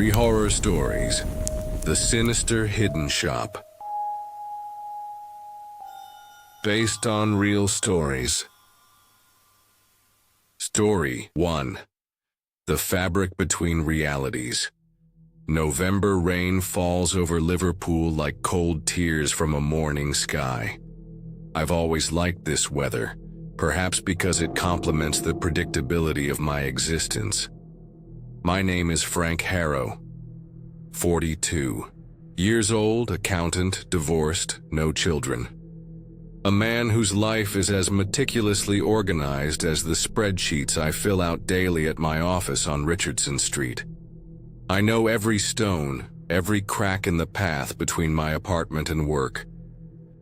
3 horror stories. The Sinister Hidden Shop. Based on real stories. Story 1. The Fabric Between Realities. November rain falls over Liverpool like cold tears from a morning sky. I've always liked this weather, perhaps because it complements the predictability of my existence. My name is Frank Harrow, 42. Years old, accountant, divorced, no children. A man whose life is as meticulously organized as the spreadsheets I fill out daily at my office on Richardson Street. I know every stone, every crack in the path between my apartment and work.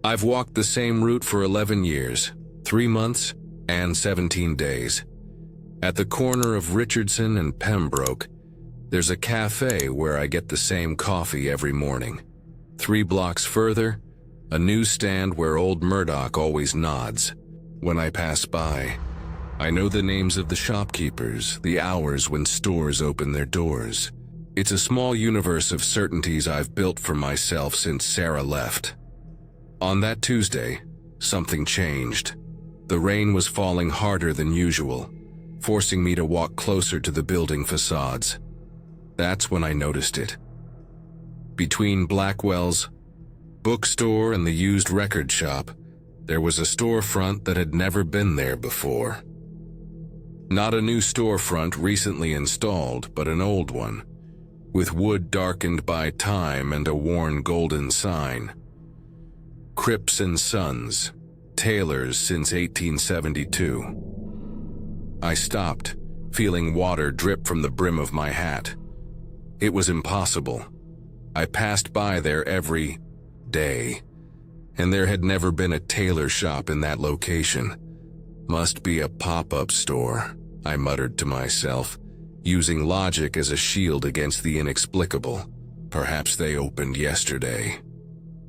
I've walked the same route for 11 years, 3 months, and 17 days. At the corner of Richardson and Pembroke, there's a cafe where I get the same coffee every morning. 3 blocks further, a newsstand where old Murdoch always nods. When I pass by, I know the names of the shopkeepers, the hours when stores open their doors. It's a small universe of certainties I've built for myself since Sarah left. On that Tuesday, something changed. The rain was falling harder than usual, forcing me to walk closer to the building facades. That's when I noticed it. Between Blackwell's bookstore and the used record shop, there was a storefront that had never been there before. Not a new storefront recently installed, but an old one, with wood darkened by time and a worn golden sign. Cripps and Sons, tailors since 1872. I stopped, feeling water drip from the brim of my hat. It was impossible. I passed by there every day, and there had never been a tailor shop in that location. Must be a pop-up store, I muttered to myself, using logic as a shield against the inexplicable. Perhaps they opened yesterday.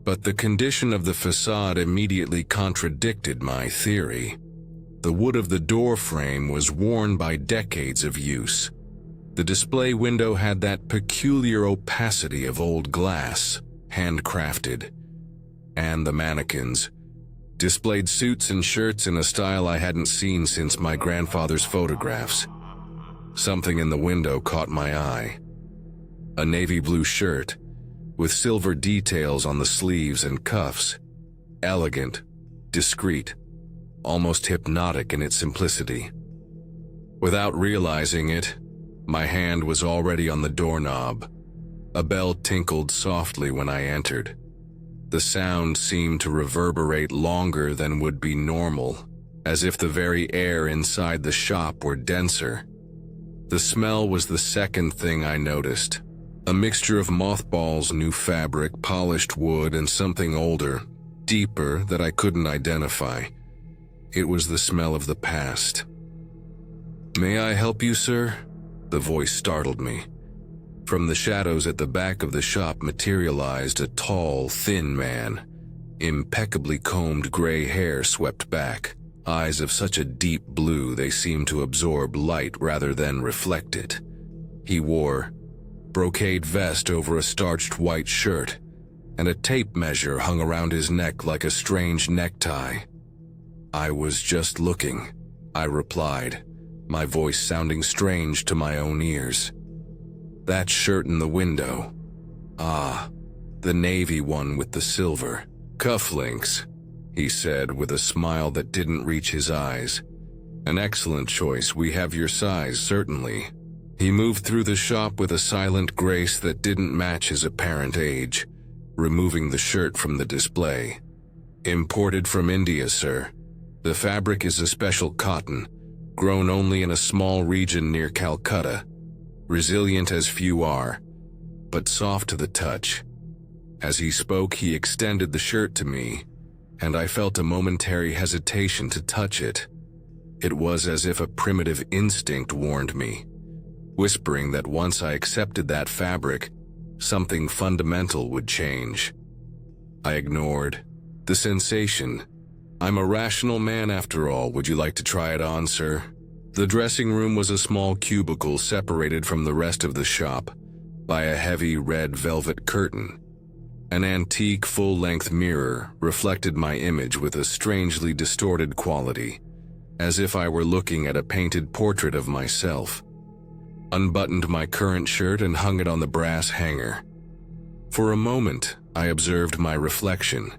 But the condition of the facade immediately contradicted my theory. The wood of the door frame was worn by decades of use. The display window had that peculiar opacity of old glass, handcrafted. And the mannequins displayed suits and shirts in a style I hadn't seen since my grandfather's photographs. Something in the window caught my eye. A navy blue shirt, with silver details on the sleeves and cuffs. Elegant, discreet, almost hypnotic in its simplicity. Without realizing it, my hand was already on the doorknob. A bell tinkled softly when I entered. The sound seemed to reverberate longer than would be normal, as if the very air inside the shop were denser. The smell was the second thing I noticed. A mixture of mothballs, new fabric, polished wood, and something older, deeper that I couldn't identify. It was the smell of the past. "May I help you, sir?" The voice startled me. From the shadows at the back of the shop materialized a tall, thin man. Impeccably combed gray hair swept back, eyes of such a deep blue they seemed to absorb light rather than reflect it. He wore brocade vest over a starched white shirt, and a tape measure hung around his neck like a strange necktie. "I was just looking," I replied, my voice sounding strange to my own ears. "That shirt in the window. Ah, the navy one with the silver cufflinks," he said with a smile that didn't reach his eyes. "An excellent choice. We have your size, certainly." He moved through the shop with a silent grace that didn't match his apparent age, removing the shirt from the display. "Imported from India, sir. The fabric is a special cotton, grown only in a small region near Calcutta. Resilient as few are, but soft to the touch." As he spoke, he extended the shirt to me, and I felt a momentary hesitation to touch it. It was as if a primitive instinct warned me, whispering that once I accepted that fabric, something fundamental would change. I ignored the sensation. "I'm a rational man after all. Would you like to try it on, sir?" The dressing room was a small cubicle separated from the rest of the shop. by a heavy red velvet curtain. An antique full-length mirror reflected my image with a strangely distorted quality, as if I were looking at a painted portrait of myself. Unbuttoned my current shirt and hung it on the brass hanger. For a moment, I observed my reflection,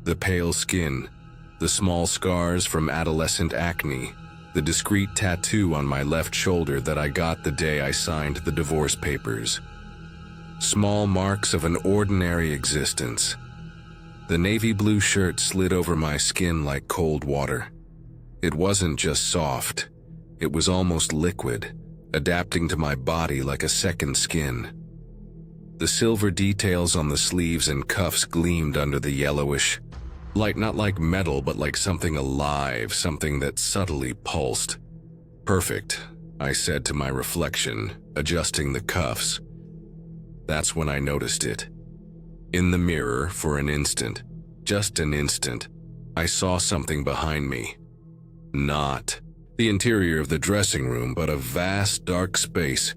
the pale skin, the small scars from adolescent acne, the discreet tattoo on my left shoulder that I got the day I signed the divorce papers. Small marks of an ordinary existence. The navy blue shirt slid over my skin like cold water. It wasn't just soft, it was almost liquid, adapting to my body like a second skin. The silver details on the sleeves and cuffs gleamed under the yellowish light, not like metal but like something alive, something that subtly pulsed. "Perfect," I said to my reflection, adjusting the cuffs. That's when I noticed it. In the mirror, for an instant, just an instant, I saw something behind me. Not the interior of the dressing room, but a vast dark space,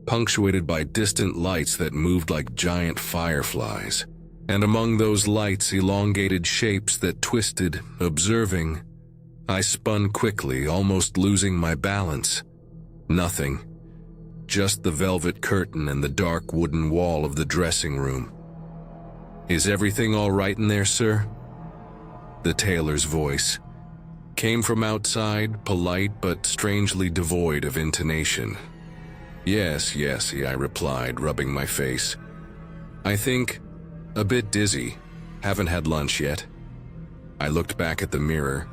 punctuated by distant lights that moved like giant fireflies. And among those lights, elongated shapes that twisted, observing. I spun quickly, almost losing my balance. Nothing. Just the velvet curtain and the dark wooden wall of the dressing room. "Is everything all right in there, sir?" The tailor's voice came from outside, polite but strangely devoid of intonation. Yes, I replied, rubbing my face. "I think a bit dizzy. Haven't had lunch yet." I looked back at the mirror.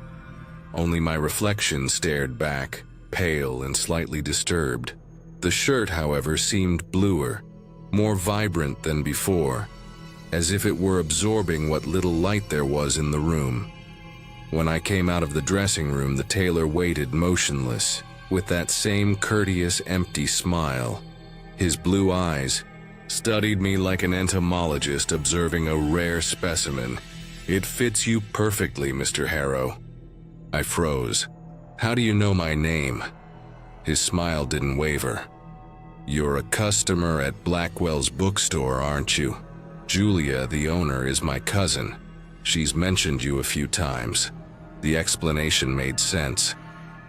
Only my reflection stared back, pale and slightly disturbed. The shirt, however, seemed bluer, more vibrant than before, as if it were absorbing what little light there was in the room. When I came out of the dressing room, the tailor waited motionless, with that same courteous, empty smile. His blue eyes studied me like an entomologist observing a rare specimen. "It fits you perfectly, Mr. Harrow." I froze. "How do you know my name?" His smile didn't waver. "You're a customer at Blackwell's bookstore, aren't you? Julia, the owner, is my cousin. She's mentioned you a few times." The explanation made sense.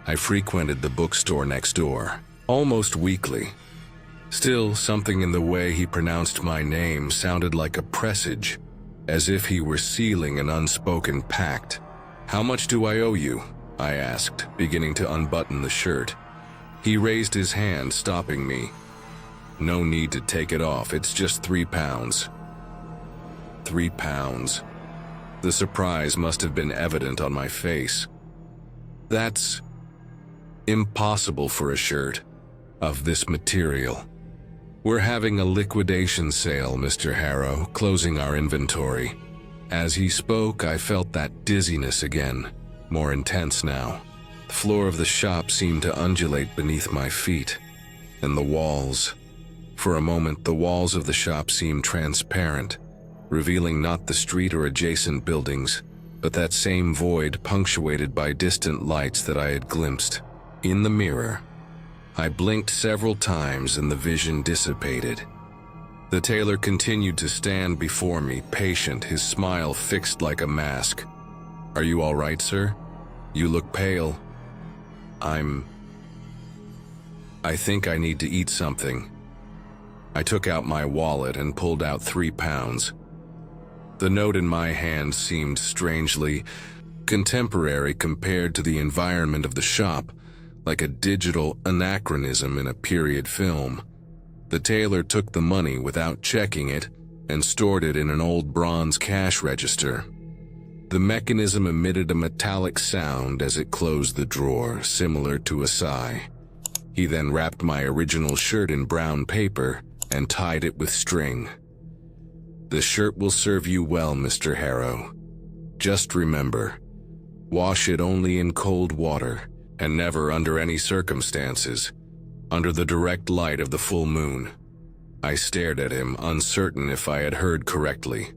I frequented the bookstore next door, almost weekly. Still, something in the way he pronounced my name sounded like a presage, as if he were sealing an unspoken pact. "How much do I owe you?" I asked, beginning to unbutton the shirt. He raised his hand, stopping me. "No need to take it off, it's just £3. £3. The surprise must have been evident on my face. "That's impossible for a shirt of this material. We're having a liquidation sale, Mr. Harrow, closing our inventory." As he spoke, I felt that dizziness again, more intense now. The floor of the shop seemed to undulate beneath my feet, and the walls. For a moment, the walls of the shop seemed transparent, revealing not the street or adjacent buildings, but that same void punctuated by distant lights that I had glimpsed in the mirror. I blinked several times and the vision dissipated. The tailor continued to stand before me, patient, his smile fixed like a mask. "Are you all right, sir? You look pale." I think I need to eat something." I took out my wallet and pulled out £3. The note in my hand seemed strangely contemporary compared to the environment of the shop, like a digital anachronism in a period film. The tailor took the money without checking it and stored it in an old bronze cash register. The mechanism emitted a metallic sound as it closed the drawer, similar to a sigh. He then wrapped my original shirt in brown paper and tied it with string. "The shirt will serve you well, Mr. Harrow. Just remember, wash it only in cold water, and never under any circumstances, under the direct light of the full moon." I stared at him, uncertain if I had heard correctly.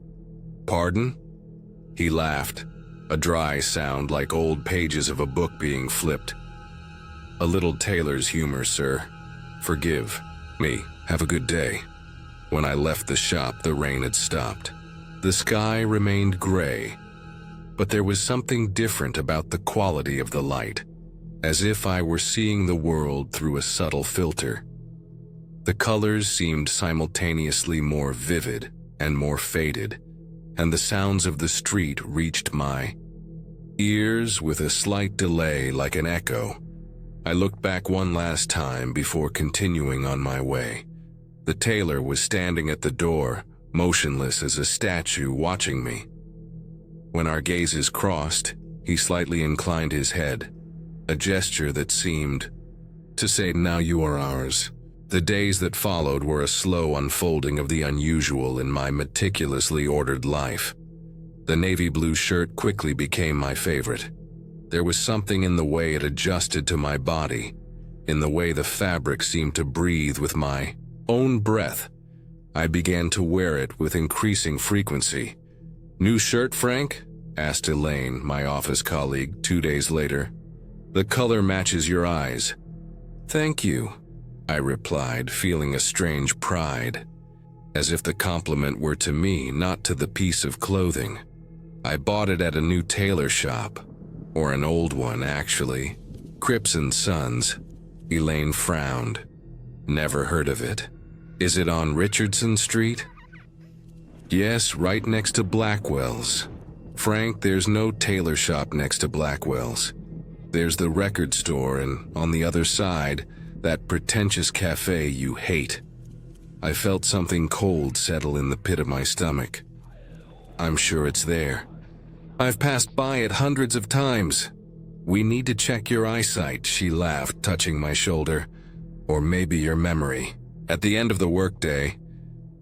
"Pardon?" He laughed, a dry sound like old pages of a book being flipped. "A little tailor's humor, sir. Forgive me. Have a good day." When I left the shop, the rain had stopped. The sky remained gray, but there was something different about the quality of the light, as if I were seeing the world through a subtle filter. The colors seemed simultaneously more vivid and more faded, and the sounds of the street reached my ears with a slight delay like an echo. I looked back one last time before continuing on my way. The tailor was standing at the door, motionless as a statue, watching me. When our gazes crossed, he slightly inclined his head, a gesture that seemed to say, "Now you are ours." The days that followed were a slow unfolding of the unusual in my meticulously ordered life. The navy blue shirt quickly became my favorite. There was something in the way it adjusted to my body, in the way the fabric seemed to breathe with my own breath. I began to wear it with increasing frequency. "New shirt, Frank?" asked Elaine, my office colleague, 2 days later. "The color matches your eyes." "Thank you," I replied, feeling a strange pride, as if the compliment were to me, not to the piece of clothing. "I bought it at a new tailor shop, or an old one, actually. Cripps & Sons." Elaine frowned. "Never heard of it. Is it on Richardson Street?" "Yes, right next to Blackwell's." "Frank, there's no tailor shop next to Blackwell's. There's the record store, and on the other side, that pretentious cafe you hate." I felt something cold settle in the pit of my stomach. "I'm sure it's there. I've passed by it hundreds of times." "We need to check your eyesight," she laughed, touching my shoulder. "Or maybe your memory." At the end of the workday,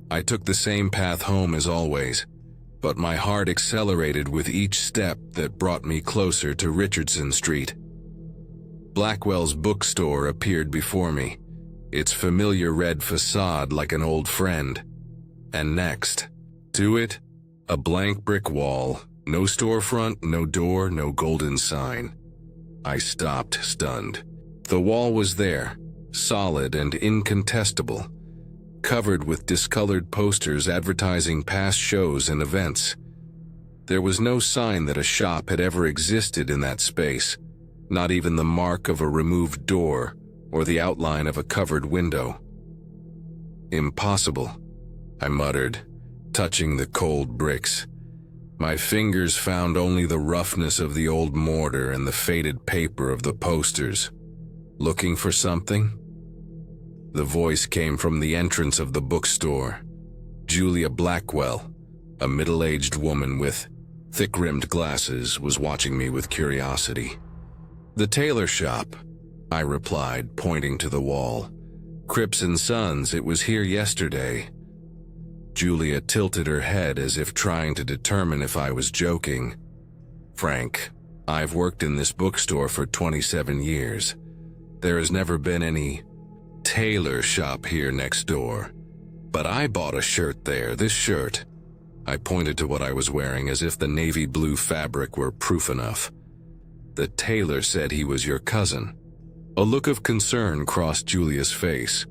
I took the same path home as always, but my heart accelerated with each step that brought me closer to Richardson Street. Blackwell's bookstore appeared before me, its familiar red facade like an old friend. And next to it, a blank brick wall, no storefront, no door, no golden sign. I stopped, stunned. The wall was there, solid and incontestable, covered with discolored posters advertising past shows and events. There was no sign that a shop had ever existed in that space, not even the mark of a removed door or the outline of a covered window. "Impossible," I muttered, touching the cold bricks. My fingers found only the roughness of the old mortar and the faded paper of the posters. "Looking for something?" The voice came from the entrance of the bookstore. Julia Blackwell, a middle-aged woman with thick-rimmed glasses, was watching me with curiosity. "The tailor shop," I replied, pointing to the wall. "Cripps & Sons, it was here yesterday." Julia tilted her head as if trying to determine if I was joking. "Frank, I've worked in this bookstore for 27 years. There has never been any tailor shop here next door. But I bought a shirt there, this shirt." I pointed to what I was wearing as if the navy blue fabric were proof enough. "The tailor said he was your cousin." A look of concern crossed Julia's face.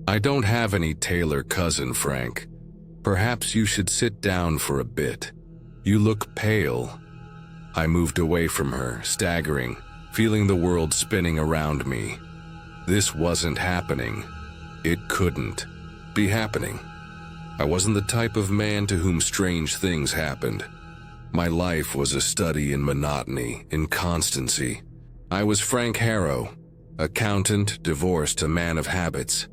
"I don't have any tailor cousin, Frank. Perhaps you should sit down for a bit. You look pale." I moved away from her, staggering, feeling the world spinning around me. This wasn't happening. It couldn't be happening. I wasn't the type of man to whom strange things happened. My life was a study in monotony, in constancy. I was Frank Harrow, accountant, divorced, a man of habits.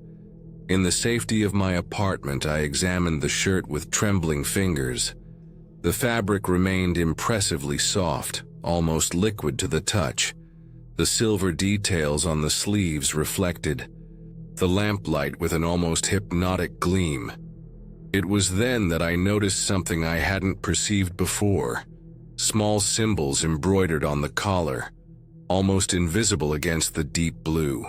In the safety of my apartment, I examined the shirt with trembling fingers. The fabric remained impressively soft, almost liquid to the touch. The silver details on the sleeves reflected the lamplight with an almost hypnotic gleam. It was then that I noticed something I hadn't perceived before. Small symbols embroidered on the collar, almost invisible against the deep blue.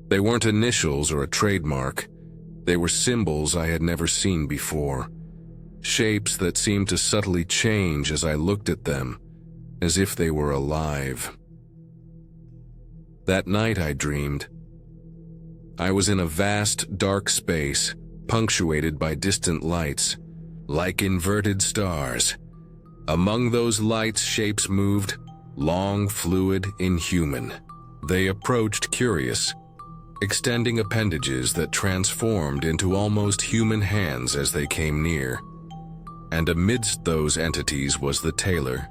They weren't initials or a trademark. They were symbols I had never seen before. Shapes that seemed to subtly change as I looked at them, as if they were alive. That night I dreamed. I was in a vast, dark space, punctuated by distant lights, like inverted stars. Among those lights, shapes moved, long, fluid, inhuman. They approached curious, extending appendages that transformed into almost human hands as they came near. And amidst those entities was the tailor,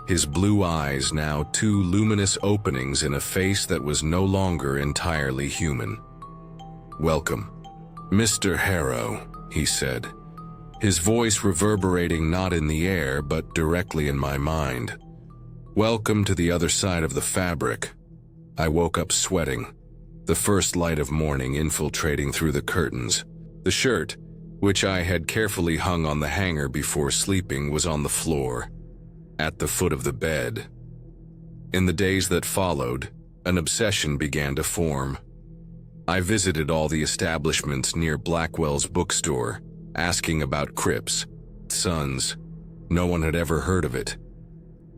his blue eyes now two luminous openings in a face that was no longer entirely human. "Welcome, Mr. Harrow," he said, his voice reverberating not in the air but directly in my mind. "Welcome to the other side of the fabric." I woke up sweating, the first light of morning infiltrating through the curtains. The shirt, which I had carefully hung on the hanger before sleeping, was on the floor, at the foot of the bed. In the days that followed, an obsession began to form. I visited all the establishments near Blackwell's bookstore, asking about Cripps, Sons. No one had ever heard of it.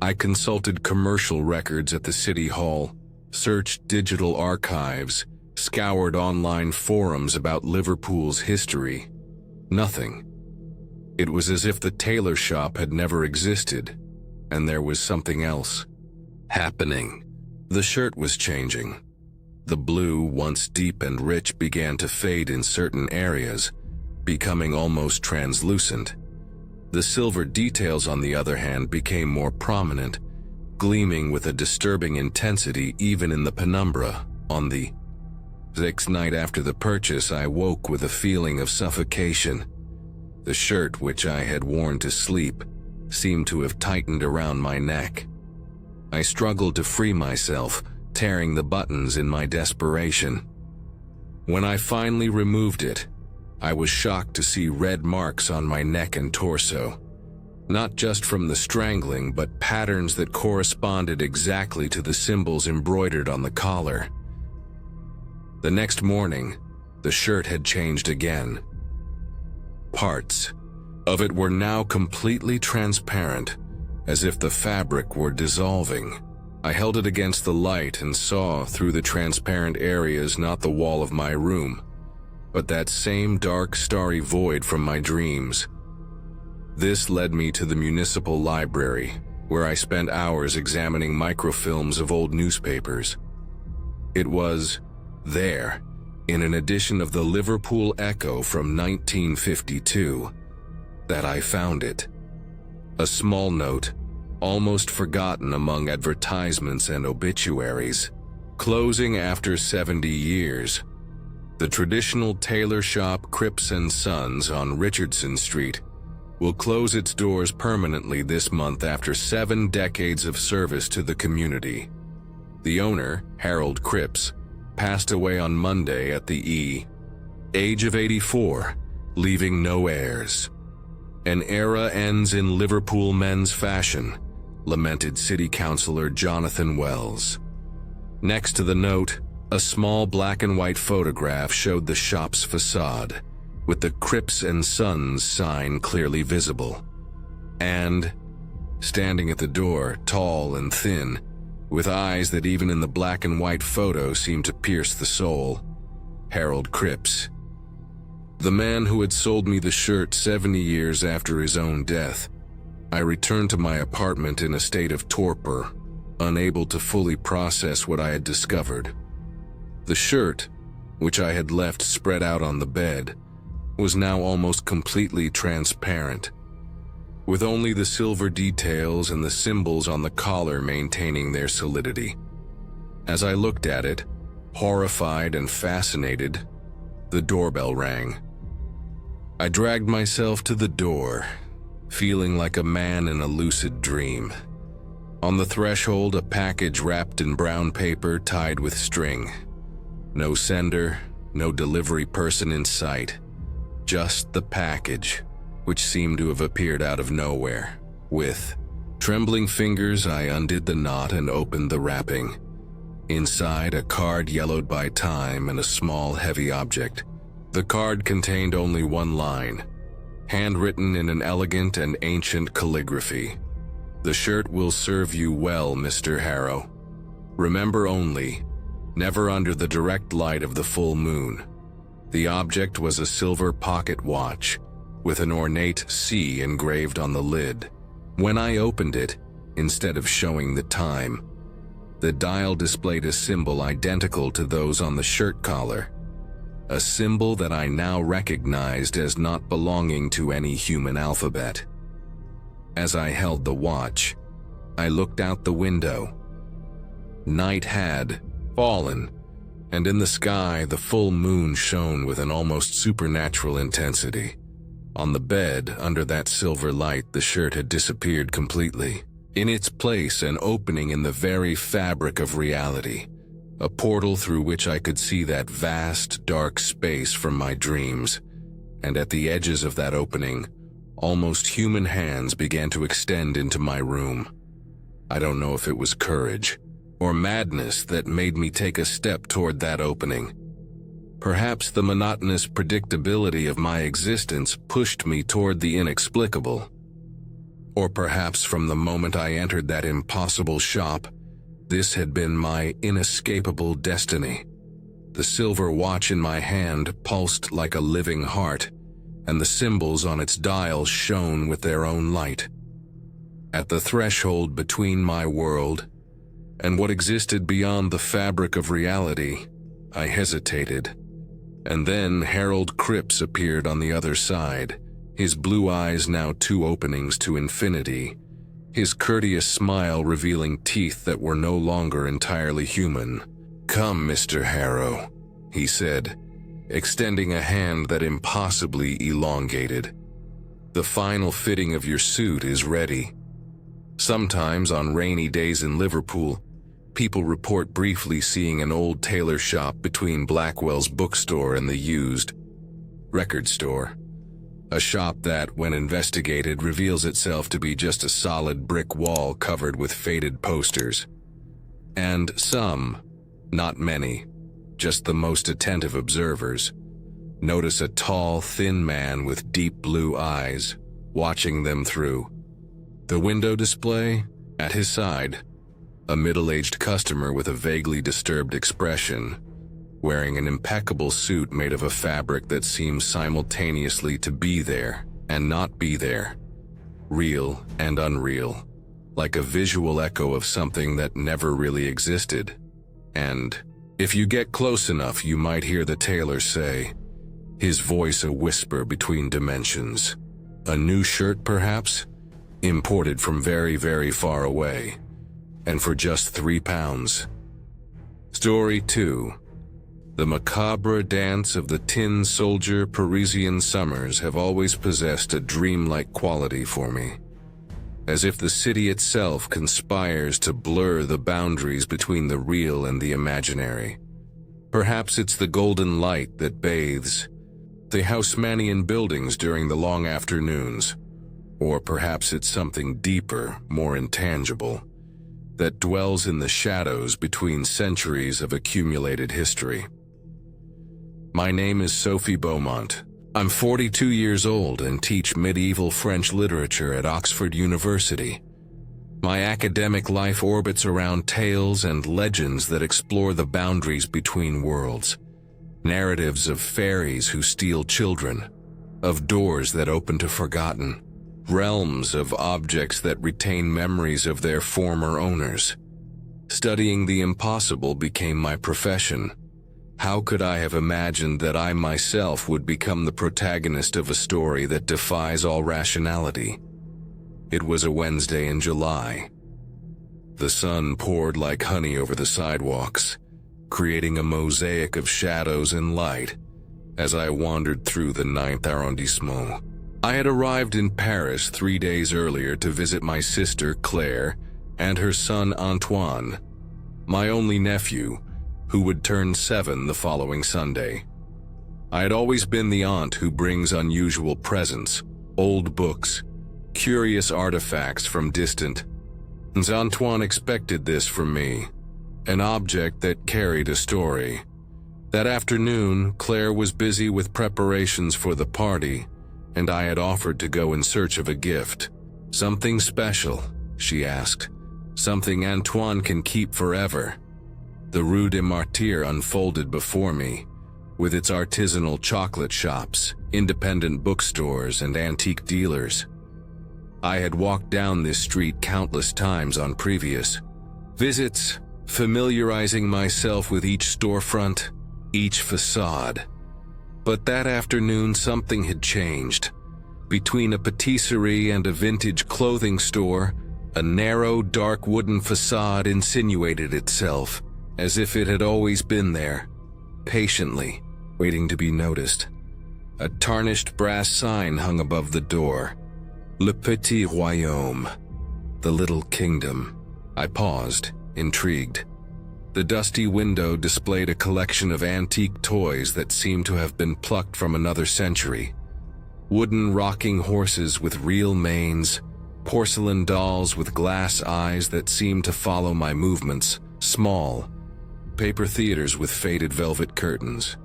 I consulted commercial records at the City Hall, searched digital archives, scoured online forums about Liverpool's history. Nothing. It was as if the tailor shop had never existed, and there was something else happening. The shirt was changing. The blue, once deep and rich, began to fade in certain areas, becoming almost translucent. The silver details, on the other hand, became more prominent, gleaming with a disturbing intensity even in the penumbra. On the sixth night after the purchase, I woke with a feeling of suffocation. The shirt, which I had worn to sleep, seemed to have tightened around my neck. I struggled to free myself, tearing the buttons in my desperation. When I finally removed it, I was shocked to see red marks on my neck and torso. Not just from the strangling, but patterns that corresponded exactly to the symbols embroidered on the collar. The next morning, the shirt had changed again. Parts of it were now completely transparent, as if the fabric were dissolving. I held it against the light and saw through the transparent areas not the wall of my room, but that same dark, starry void from my dreams. This led me to the municipal library, where I spent hours examining microfilms of old newspapers. It was there, in an edition of the Liverpool Echo from 1952, that I found it. A small note, almost forgotten among advertisements and obituaries. Closing after 70 years. The traditional tailor shop Cripps & Sons on Richardson Street will close its doors permanently this month after 7 decades of service to the community. The owner, Harold Cripps, passed away on Monday at the age of 84, leaving no heirs. "An era ends in Liverpool men's fashion," lamented City Councillor Jonathan Wells. Next to the note, a small black and white photograph showed the shop's facade, with the Cripps & Sons sign clearly visible. And, standing at the door, tall and thin, with eyes that even in the black and white photo seemed to pierce the soul, Harold Cripps. The man who had sold me the shirt 70 years after his own death. I returned to my apartment in a state of torpor, unable to fully process what I had discovered. The shirt, which I had left spread out on the bed, was now almost completely transparent, with only the silver details and the symbols on the collar maintaining their solidity. As I looked at it, horrified and fascinated, the doorbell rang. I dragged myself to the door, feeling like a man in a lucid dream. On the threshold, a package wrapped in brown paper tied with string. No sender, no delivery person in sight. Just the package, which seemed to have appeared out of nowhere. With trembling fingers, I undid the knot and opened the wrapping. Inside, a card yellowed by time and a small, heavy object. The card contained only one line, handwritten in an elegant and ancient calligraphy. "The shirt will serve you well, Mr. Harrow. Remember only, never under the direct light of the full moon. The object was a silver pocket watch, with an ornate C engraved on the lid. When I opened it, instead of showing the time, the dial displayed a symbol identical to those on the shirt collar, a symbol that I now recognized as not belonging to any human alphabet. As I held the watch, I looked out the window. Night had fallen, and in the sky the full moon shone with an almost supernatural intensity. On the bed, under that silver light, the shirt had disappeared completely. In its place, an opening in the very fabric of reality, a portal through which I could see that vast, dark space from my dreams, and at the edges of that opening, almost human hands began to extend into my room. I don't know if it was courage or madness that made me take a step toward that opening. Perhaps the monotonous predictability of my existence pushed me toward the inexplicable. Or perhaps from the moment I entered that impossible shop, this had been my inescapable destiny. The silver watch in my hand pulsed like a living heart, and the symbols on its dial shone with their own light. At the threshold between my world and what existed beyond the fabric of reality, I hesitated. And then Harold Cripps appeared on the other side, his blue eyes now 2 openings to infinity, his courteous smile revealing teeth that were no longer entirely human. "Come, Mr. Harrow," he said, extending a hand that impossibly elongated. "The final fitting of your suit is ready." Sometimes on rainy days in Liverpool, people report briefly seeing an old tailor shop between Blackwell's bookstore and the used record store. A shop that, when investigated, reveals itself to be just a solid brick wall covered with faded posters. And some, not many, just the most attentive observers, notice a tall, thin man with deep blue eyes, watching them through the window display. At his side, a middle-aged customer with a vaguely disturbed expression, wearing an impeccable suit made of a fabric that seems simultaneously to be there and not be there, real and unreal, like a visual echo of something that never really existed. And if you get close enough, you might hear the tailor say, his voice a whisper between dimensions. A new shirt, perhaps, imported from very, very far away, and for just £3. Story 2. The macabre dance of the tin soldier Parisian summers have always possessed a dreamlike quality for me, as if the city itself conspires to blur the boundaries between the real and the imaginary. Perhaps it's the golden light that bathes the Haussmannian buildings during the long afternoons, or perhaps it's something deeper, more intangible, that dwells in the shadows between centuries of accumulated history. My name is Sophie Beaumont. I'm 42 years old and teach medieval French literature at Oxford University. My academic life orbits around tales and legends that explore the boundaries between worlds, narratives of fairies who steal children, of doors that open to forgotten, realms of objects that retain memories of their former owners. Studying the impossible became my profession. How could I have imagined that I myself would become the protagonist of a story that defies all rationality? It was a Wednesday in July. The sun poured like honey over the sidewalks, creating a mosaic of shadows and light as I wandered through the 9th arrondissement. I had arrived in Paris 3 days earlier to visit my sister Claire and her son Antoine, my only nephew, who would turn 7 the following Sunday. I had always been the aunt who brings unusual presents, old books, curious artifacts from distant, and Antoine expected this from me, an object that carried a story. That afternoon, Claire was busy with preparations for the party, and I had offered to go in search of a gift. "Something special?" she asked. "Something Antoine can keep forever." The Rue des Martyrs unfolded before me, with its artisanal chocolate shops, independent bookstores, and antique dealers. I had walked down this street countless times on previous visits, familiarizing myself with each storefront, each facade. But that afternoon something had changed. Between a patisserie and a vintage clothing store, a narrow, dark wooden facade insinuated itself, as if it had always been there, patiently, waiting to be noticed. A tarnished brass sign hung above the door. Le Petit Royaume, the Little Kingdom. I paused, intrigued. The dusty window displayed a collection of antique toys that seemed to have been plucked from another century. Wooden rocking horses with real manes, porcelain dolls with glass eyes that seemed to follow my movements, small, paper theaters with faded velvet curtains,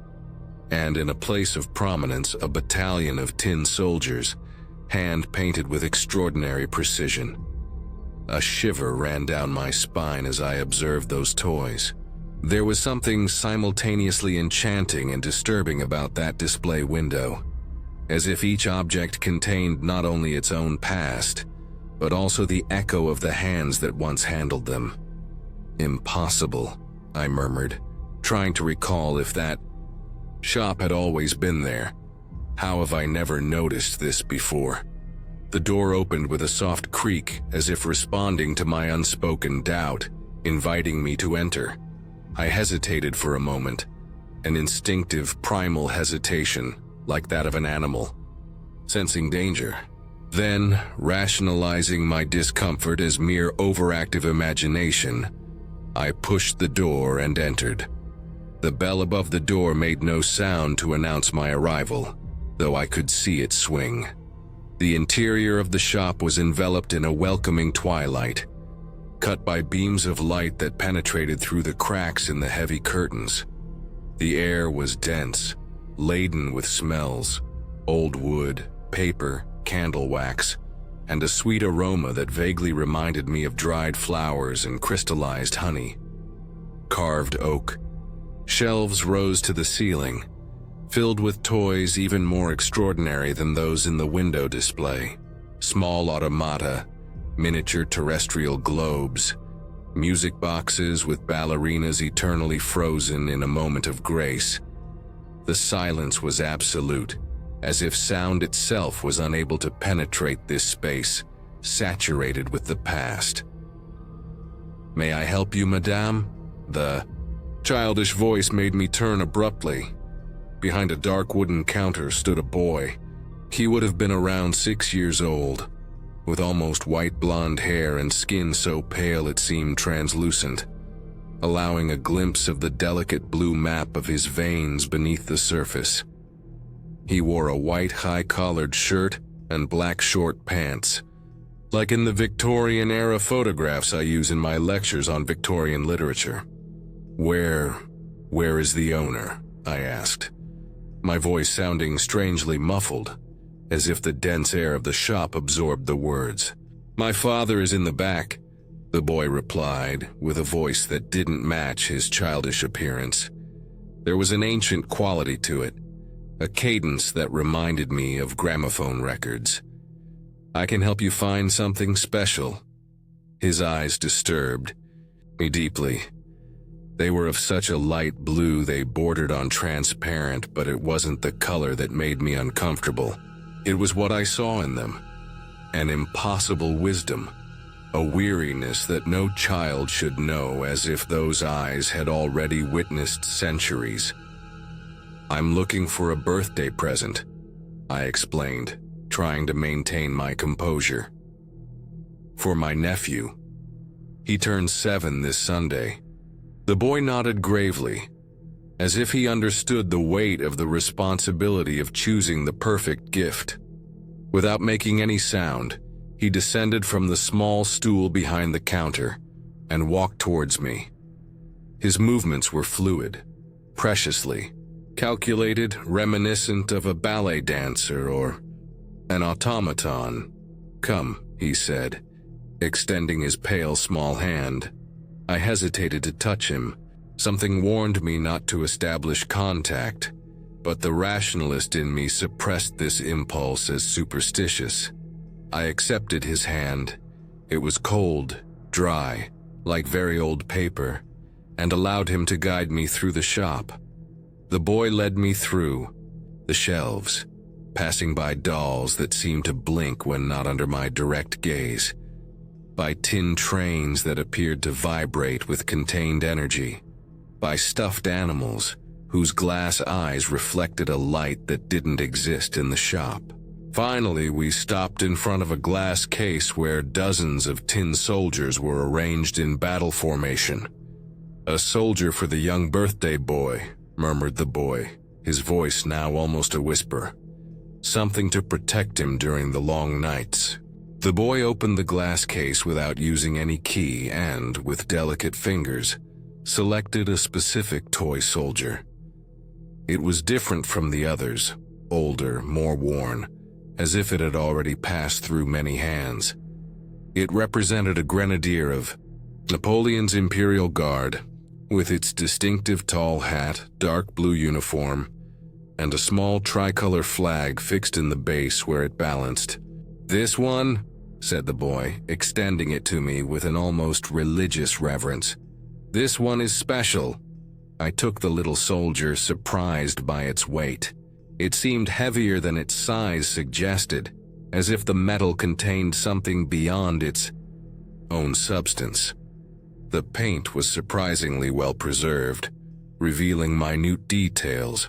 and in a place of prominence a battalion of tin soldiers, hand-painted with extraordinary precision. A shiver ran down my spine as I observed those toys. There was something simultaneously enchanting and disturbing about that display window, as if each object contained not only its own past, but also the echo of the hands that once handled them. Impossible, I murmured, trying to recall if that shop had always been there. How have I never noticed this before? The door opened with a soft creak, as if responding to my unspoken doubt, inviting me to enter. I hesitated for a moment, an instinctive, primal hesitation, like that of an animal, sensing danger. Then, rationalizing my discomfort as mere overactive imagination, I pushed the door and entered. The bell above the door made no sound to announce my arrival, though I could see it swing. The interior of the shop was enveloped in a welcoming twilight, cut by beams of light that penetrated through the cracks in the heavy curtains. The air was dense, laden with smells, old wood, paper, candle wax, and a sweet aroma that vaguely reminded me of dried flowers and crystallized honey. Carved oak. Shelves rose to the ceiling, filled with toys even more extraordinary than those in the window display. Small automata, miniature terrestrial globes, music boxes with ballerinas eternally frozen in a moment of grace. The silence was absolute, as if sound itself was unable to penetrate this space, saturated with the past. "May I help you, madame?" The childish voice made me turn abruptly. Behind a dark wooden counter stood a boy. He would have been around 6 years old, with almost white blonde hair and skin so pale it seemed translucent, allowing a glimpse of the delicate blue map of his veins beneath the surface. He wore a white high-collared shirt and black short pants, like in the Victorian-era photographs I use in my lectures on Victorian literature. Where is the owner?" I asked, my voice sounding strangely muffled, as if the dense air of the shop absorbed the words. "My father is in the back," the boy replied, with a voice that didn't match his childish appearance. There was an ancient quality to it, a cadence that reminded me of gramophone records. "I can help you find something special." His eyes disturbed me deeply. They were of such a light blue they bordered on transparent, but it wasn't the color that made me uncomfortable. It was what I saw in them, an impossible wisdom, a weariness that no child should know, as if those eyes had already witnessed centuries. "I'm looking for a birthday present," I explained, trying to maintain my composure. "For my nephew. He turns 7 this Sunday." The boy nodded gravely, as if he understood the weight of the responsibility of choosing the perfect gift. Without making any sound, he descended from the small stool behind the counter and walked towards me. His movements were fluid, preciously calculated, reminiscent of a ballet dancer or an automaton. "Come," he said, extending his pale small hand. I hesitated to touch him. Something warned me not to establish contact, but the rationalist in me suppressed this impulse as superstitious. I accepted his hand. It was cold, dry, like very old paper, and allowed him to guide me through the shop. The boy led me through the shelves, passing by dolls that seemed to blink when not under my direct gaze, by tin trains that appeared to vibrate with contained energy, by stuffed animals whose glass eyes reflected a light that didn't exist in the shop. Finally, we stopped in front of a glass case where dozens of tin soldiers were arranged in battle formation. "A soldier for the young birthday boy," murmured the boy, his voice now almost a whisper. "Something to protect him during the long nights." The boy opened the glass case without using any key and, with delicate fingers, selected a specific toy soldier. It was different from the others, older, more worn, as if it had already passed through many hands. It represented a grenadier of Napoleon's Imperial Guard, with its distinctive tall hat, dark blue uniform, and a small tricolor flag fixed in the base where it balanced. "This one," said the boy, extending it to me with an almost religious reverence. "This one is special." I took the little soldier, surprised by its weight. It seemed heavier than its size suggested, as if the metal contained something beyond its own substance. The paint was surprisingly well preserved, revealing minute details: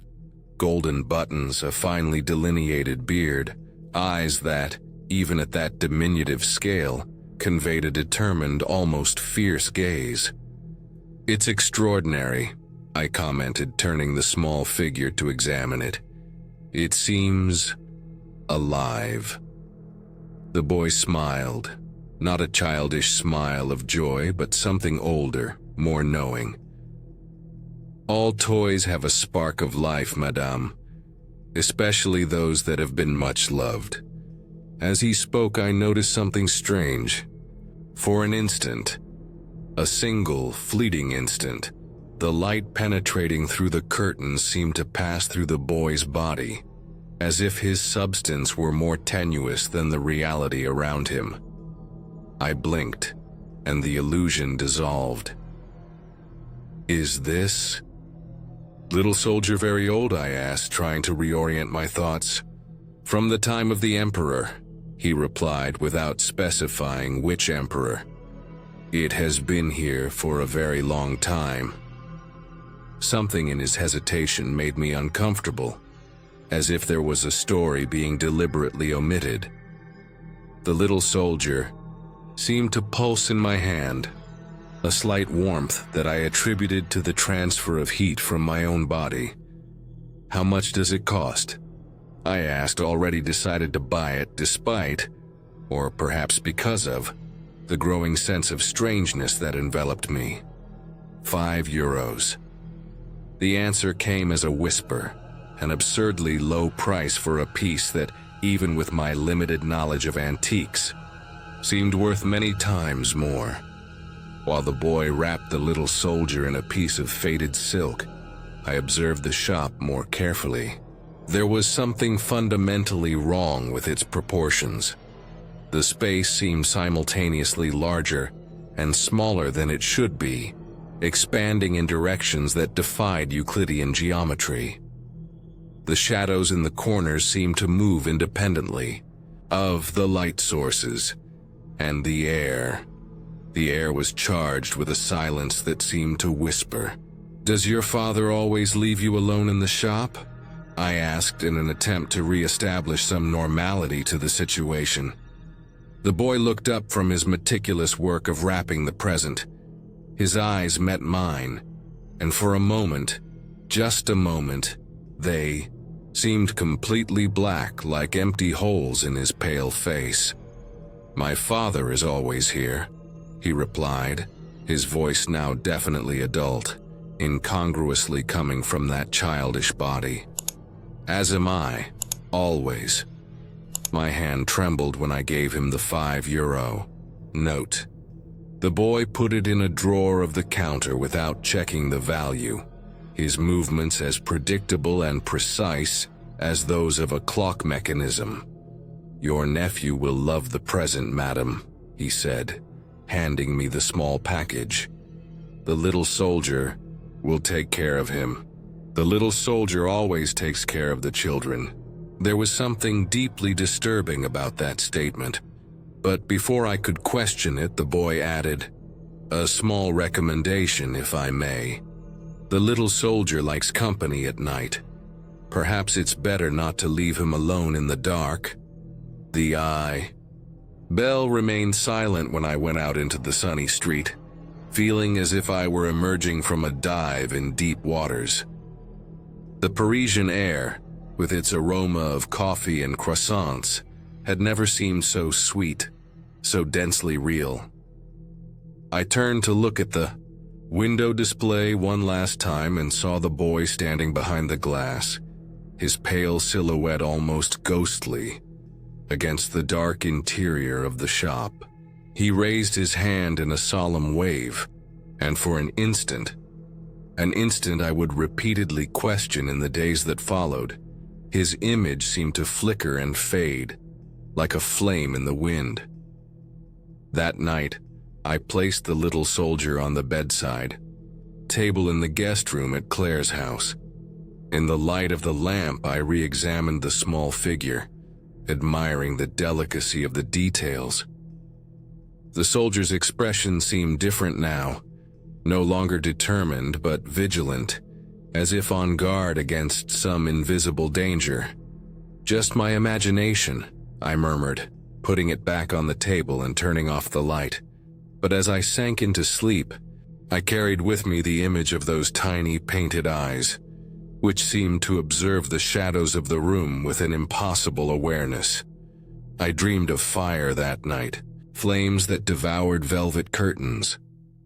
golden buttons, a finely delineated beard, eyes that, even at that diminutive scale, conveyed a determined, almost fierce gaze. "It's extraordinary," I commented, turning the small figure to examine it. "It seems alive." The boy smiled, not a childish smile of joy, but something older, more knowing. "All toys have a spark of life, madame, especially those that have been much loved." As he spoke, I noticed something strange. For an instant, a single, fleeting instant, the light penetrating through the curtains seemed to pass through the boy's body, as if his substance were more tenuous than the reality around him. I blinked, and the illusion dissolved. "Is this little soldier very old?" I asked, trying to reorient my thoughts. "From the time of the emperor," he replied without specifying which emperor. "It has been here for a very long time." Something in his hesitation made me uncomfortable, as if there was a story being deliberately omitted. The little soldier seemed to pulse in my hand, a slight warmth that I attributed to the transfer of heat from my own body. "How much does it cost?" I asked, already decided to buy it despite, or perhaps because of, the growing sense of strangeness that enveloped me. €5. The answer came as a whisper, an absurdly low price for a piece that, even with my limited knowledge of antiques, seemed worth many times more. While the boy wrapped the little soldier in a piece of faded silk, I observed the shop more carefully. There was something fundamentally wrong with its proportions. The space seemed simultaneously larger and smaller than it should be, expanding in directions that defied Euclidean geometry. The shadows in the corners seemed to move independently of the light sources, and the air. The air was charged with a silence that seemed to whisper. "Does your father always leave you alone in the shop?" I asked in an attempt to re-establish some normality to the situation. The boy looked up from his meticulous work of wrapping the present. His eyes met mine, and for a moment, just a moment, they seemed completely black, like empty holes in his pale face. "My father is always here," he replied, his voice now definitely adult, incongruously coming from that childish body. "As am I, always." My hand trembled when I gave him the €5 note. The boy put it in a drawer of the counter without checking the value. his movements as predictable and precise as those of a clock mechanism. "Your nephew will love the present, madam," he said, handing me the small package. "The little soldier will take care of him." The little soldier always takes care of the children. There was something deeply disturbing about that statement. But before I could question it, the boy added, "A small recommendation, if I may. The little soldier likes company at night. Perhaps it's better not to leave him alone in the dark." Belle remained silent when I went out into the sunny street, feeling as if I were emerging from a dive in deep waters. The Parisian air, with its aroma of coffee and croissants, had never seemed so sweet, so densely real. I turned to look at the window display one last time and saw the boy standing behind the glass, his pale silhouette almost ghostly against the dark interior of the shop. He raised his hand in a solemn wave, and for an instant I would repeatedly question in the days that followed, his image seemed to flicker and fade, like a flame in the wind. That night, I placed the little soldier on the bedside table in the guest room at Claire's house. In the light of the lamp, I re-examined the small figure, admiring the delicacy of the details. The soldier's expression seemed different now, no longer determined but vigilant, as if on guard against some invisible danger. "Just my imagination," I murmured, putting it back on the table and turning off the light. But as I sank into sleep, I carried with me the image of those tiny painted eyes, which seemed to observe the shadows of the room with an impossible awareness. I dreamed of fire that night, flames that devoured velvet curtains,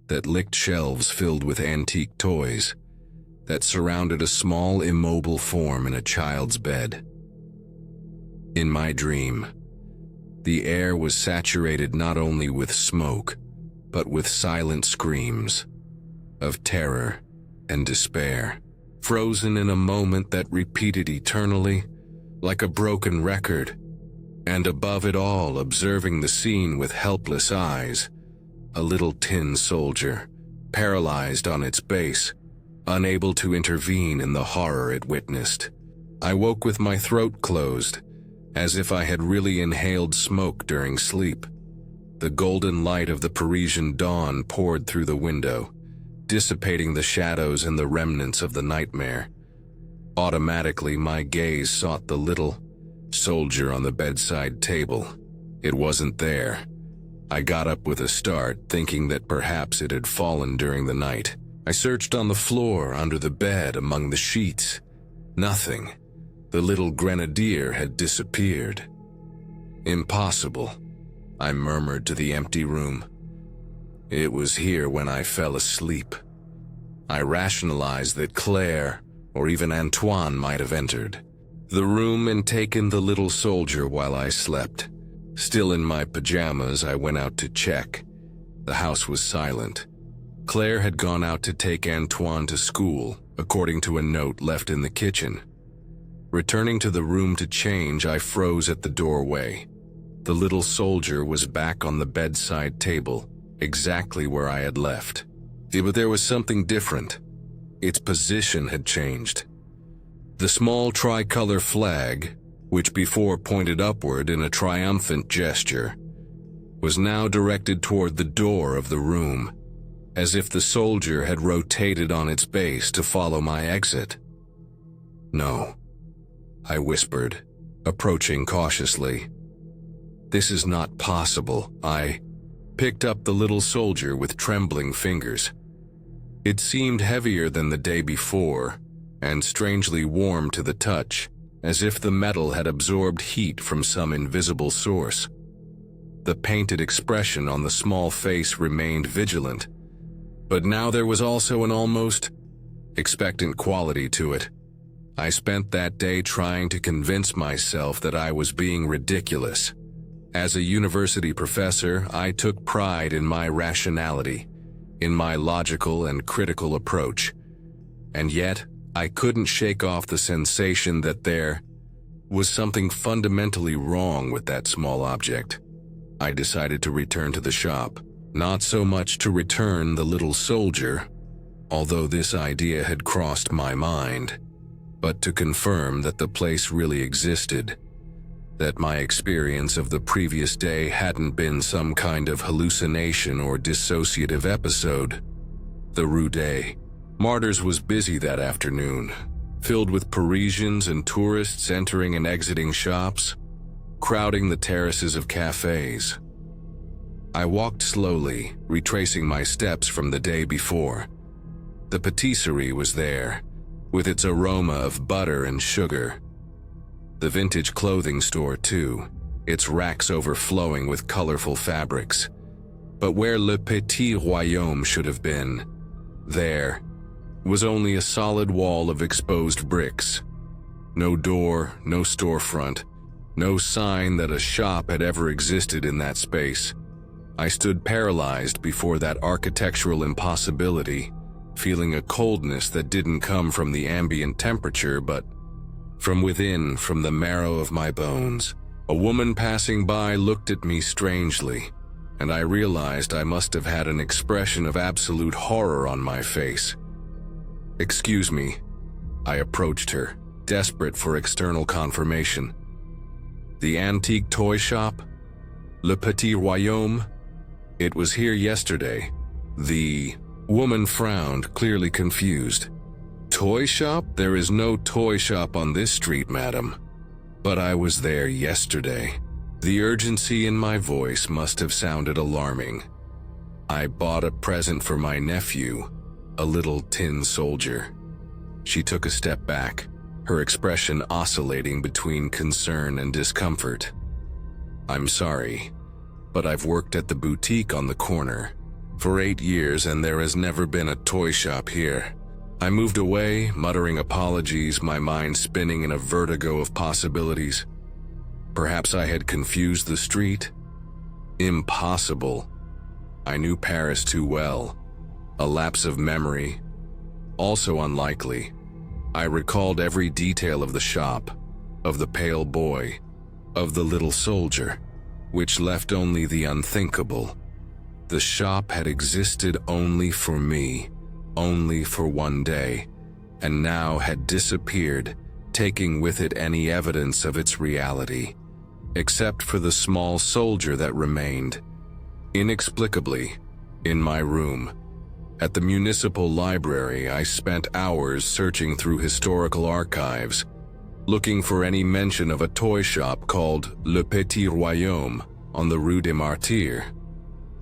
that licked shelves filled with antique toys, that surrounded a small immobile form in a child's bed. In my dream, the air was saturated not only with smoke, but with silent screams of terror and despair, frozen in a moment that repeated eternally, like a broken record. And above it all, observing the scene with helpless eyes, a little tin soldier, paralyzed on its base, unable to intervene in the horror it witnessed. I woke with my throat closed, as if I had really inhaled smoke during sleep. The golden light of the Parisian dawn poured through the window, dissipating the shadows and the remnants of the nightmare. Automatically, my gaze sought the little soldier on the bedside table. It wasn't there. I got up with a start, thinking that perhaps it had fallen during the night. I searched on the floor, under the bed, among the sheets. Nothing. The little grenadier had disappeared. "Impossible," I murmured to the empty room. It was here when I fell asleep. I rationalized that Claire, or even Antoine, might have entered the room and taken the little soldier while I slept. Still in my pajamas, I went out to check. The house was silent. Claire had gone out to take Antoine to school, according to a note left in the kitchen. Returning to the room to change, I froze at the doorway. The little soldier was back on the bedside table, exactly where I had left. But there was something different. Its position had changed. The small tricolor flag, which before pointed upward in a triumphant gesture, was now directed toward the door of the room, as if the soldier had rotated on its base to follow my exit. "No," I whispered, approaching cautiously. "This is not possible." I picked up the little soldier with trembling fingers. It seemed heavier than the day before, and strangely warm to the touch, as if the metal had absorbed heat from some invisible source. The painted expression on the small face remained vigilant, but now there was also an almost expectant quality to it. I spent that day trying to convince myself that I was being ridiculous. As a university professor, I took pride in my rationality, in my logical and critical approach. And yet, I couldn't shake off the sensation that there was something fundamentally wrong with that small object. I decided to return to the shop, not so much to return the little soldier, although this idea had crossed my mind, but to confirm that the place really existed, that my experience of the previous day hadn't been some kind of hallucination or dissociative episode. The Rue des Martyrs was busy that afternoon, filled with Parisians and tourists entering and exiting shops, crowding the terraces of cafes. I walked slowly, retracing my steps from the day before. The patisserie was there, with its aroma of butter and sugar. The vintage clothing store too, its racks overflowing with colorful fabrics. But where Le Petit Royaume should have been, there was only a solid wall of exposed bricks. No door, no storefront, no sign that a shop had ever existed in that space. I stood paralyzed before that architectural impossibility, feeling a coldness that didn't come from the ambient temperature but from within, from the marrow of my bones. A woman passing by looked at me strangely, and I realized I must have had an expression of absolute horror on my face. "Excuse me." I approached her, desperate for external confirmation. "The antique toy shop? Le Petit Royaume? It was here yesterday." The woman frowned, clearly confused. "Toy shop? There is no toy shop on this street, madam." "But I was there yesterday." The urgency in my voice must have sounded alarming. "I bought a present for my nephew, a little tin soldier." She took a step back, her expression oscillating between concern and discomfort. "I'm sorry, but I've worked at the boutique on the corner for 8 years and there has never been a toy shop here." I moved away, muttering apologies, my mind spinning in a vertigo of possibilities. Perhaps I had confused the street? Impossible. I knew Paris too well. A lapse of memory. Also unlikely. I recalled every detail of the shop, of the pale boy, of the little soldier, which left only the unthinkable. The shop had existed only for me, only for one day, and now had disappeared, taking with it any evidence of its reality, except for the small soldier that remained, inexplicably, in my room. At the municipal library, I spent hours searching through historical archives, looking for any mention of a toy shop called Le Petit Royaume on the Rue des Martyrs.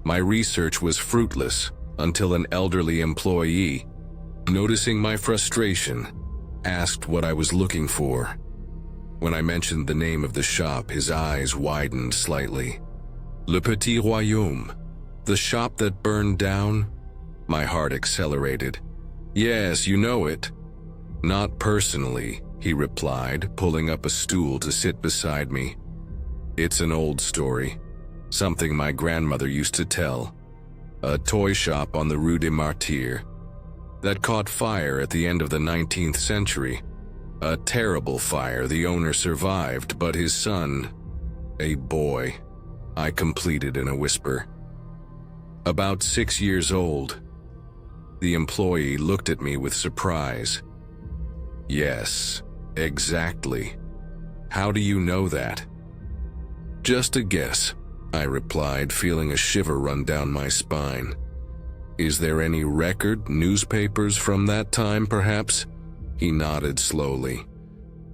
My research was fruitless until an elderly employee, noticing my frustration, asked what I was looking for. When I mentioned the name of the shop, his eyes widened slightly. Le Petit Royaume, the shop that burned down? My heart accelerated. "Yes, you know it." "Not personally," he replied, pulling up a stool to sit beside me. "It's an old story, something my grandmother used to tell. A toy shop on the Rue des Martyrs that caught fire at the end of the 19th century. A terrible fire. The owner survived, but his son, a boy," I completed in a whisper. "About 6 years old." The employee looked at me with surprise. "Yes, exactly. How do you know that?" "Just a guess," I replied, feeling a shiver run down my spine. "Is there any record, newspapers from that time, perhaps?" He nodded slowly.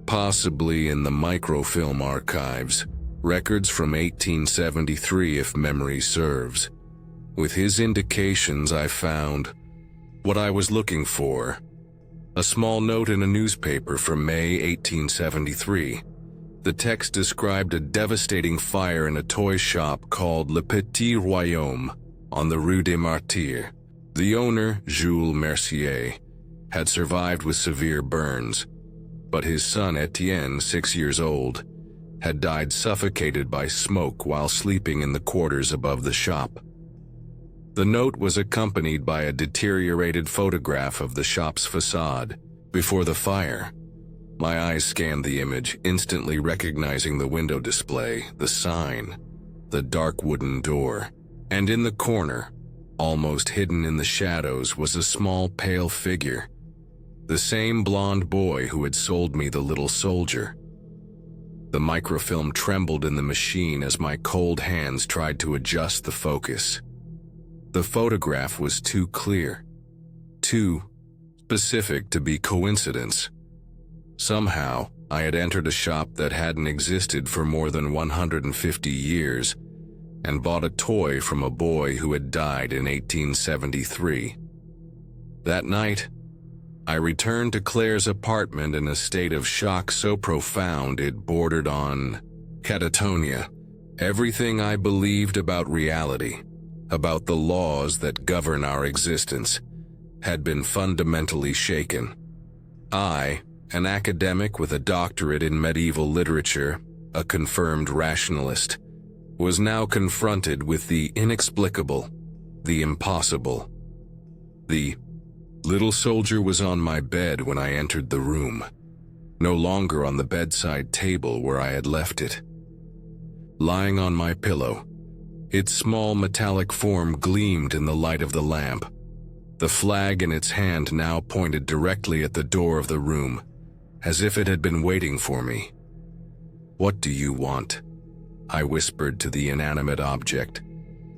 "Possibly in the microfilm archives, records from 1873 if memory serves." With his indications, I found what I was looking for. A small note in a newspaper from May 1873. The text described a devastating fire in a toy shop called Le Petit Royaume on the Rue des Martyrs. The owner, Jules Mercier, had survived with severe burns, but his son Etienne, 6 years old, had died suffocated by smoke while sleeping in the quarters above the shop. The note was accompanied by a deteriorated photograph of the shop's facade. Before the fire, my eyes scanned the image, instantly recognizing the window display, the sign, the dark wooden door, and in the corner, almost hidden in the shadows, was a small pale figure. The same blonde boy who had sold me the little soldier. The microfilm trembled in the machine as my cold hands tried to adjust the focus. The photograph was too clear, too specific to be coincidence. Somehow, I had entered a shop that hadn't existed for more than 150 years and bought a toy from a boy who had died in 1873. That night, I returned to Claire's apartment in a state of shock so profound it bordered on catatonia. Everything I believed about reality, about the laws that govern our existence, had been fundamentally shaken. I, an academic with a doctorate in medieval literature, a confirmed rationalist, was now confronted with the inexplicable, the impossible. The little soldier was on my bed when I entered the room, no longer on the bedside table where I had left it. Lying on my pillow, its small metallic form gleamed in the light of the lamp. The flag in its hand now pointed directly at the door of the room, as if it had been waiting for me. "What do you want?" I whispered to the inanimate object,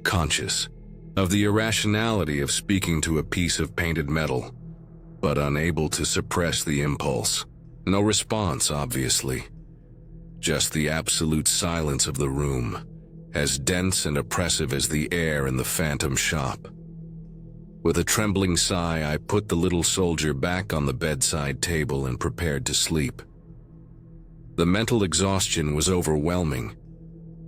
conscious of the irrationality of speaking to a piece of painted metal, but unable to suppress the impulse. No response, obviously. Just the absolute silence of the room, as dense and oppressive as the air in the phantom shop. With a trembling sigh, I put the little soldier back on the bedside table and prepared to sleep. The mental exhaustion was overwhelming,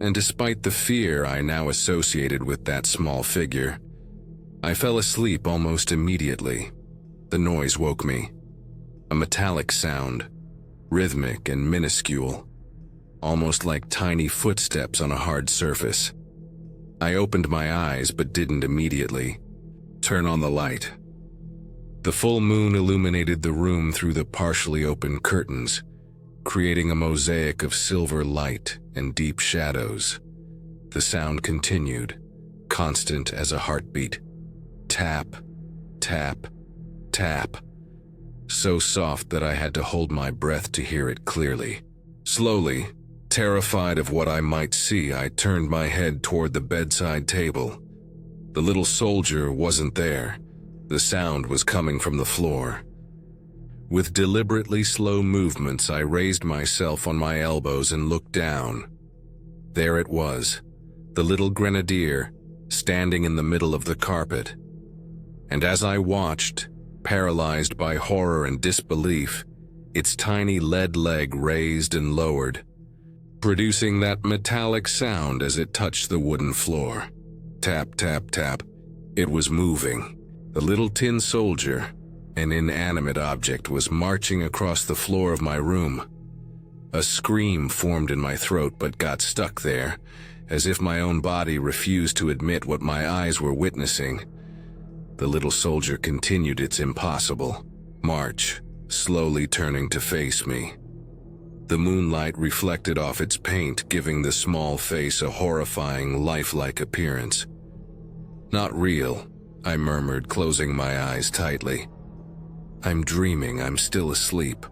and despite the fear I now associated with that small figure, I fell asleep almost immediately. The noise woke me. A metallic sound, rhythmic and minuscule, almost like tiny footsteps on a hard surface. I opened my eyes but didn't immediately. Turn on the light. The full moon illuminated the room through the partially open curtains, creating a mosaic of silver light and deep shadows. The sound continued, constant as a heartbeat. Tap, tap, tap. So soft that I had to hold my breath to hear it clearly. Slowly, terrified of what I might see, I turned my head toward the bedside table. The little soldier wasn't there. The sound was coming from the floor. With deliberately slow movements, I raised myself on my elbows and looked down. There it was, the little grenadier, standing in the middle of the carpet. And as I watched, paralyzed by horror and disbelief, its tiny lead leg raised and lowered, producing that metallic sound as it touched the wooden floor. Tap, tap, tap. It was moving. The little tin soldier, an inanimate object, was marching across the floor of my room. A scream formed in my throat but got stuck there, as if my own body refused to admit what my eyes were witnessing. The little soldier continued its impossible march, slowly turning to face me. The moonlight reflected off its paint, giving the small face a horrifying, lifelike appearance. "Not real," I murmured, closing my eyes tightly. "I'm dreaming, I'm still asleep."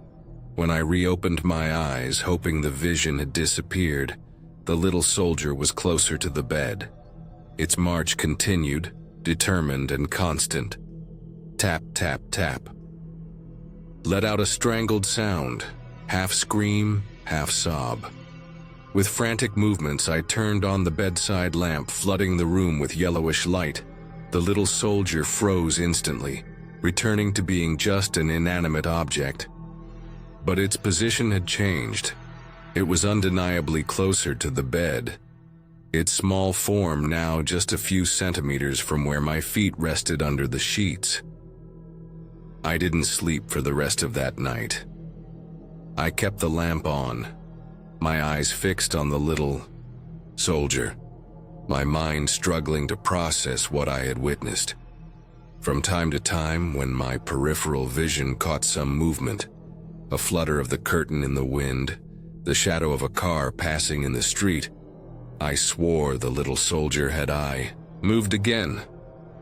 When I reopened my eyes, hoping the vision had disappeared, the little soldier was closer to the bed. Its march continued, determined and constant. Tap, tap, tap. Let out a strangled sound, half scream, half sob. With frantic movements, I turned on the bedside lamp, flooding the room with yellowish light. The little soldier froze instantly, returning to being just an inanimate object. But its position had changed. It was undeniably closer to the bed, its small form now just a few centimeters from where my feet rested under the sheets. I didn't sleep for the rest of that night. I kept the lamp on, my eyes fixed on the little soldier. my mind struggling to process what I had witnessed. From time to time, when my peripheral vision caught some movement, a flutter of the curtain in the wind, the shadow of a car passing in the street, I swore the little soldier had moved again.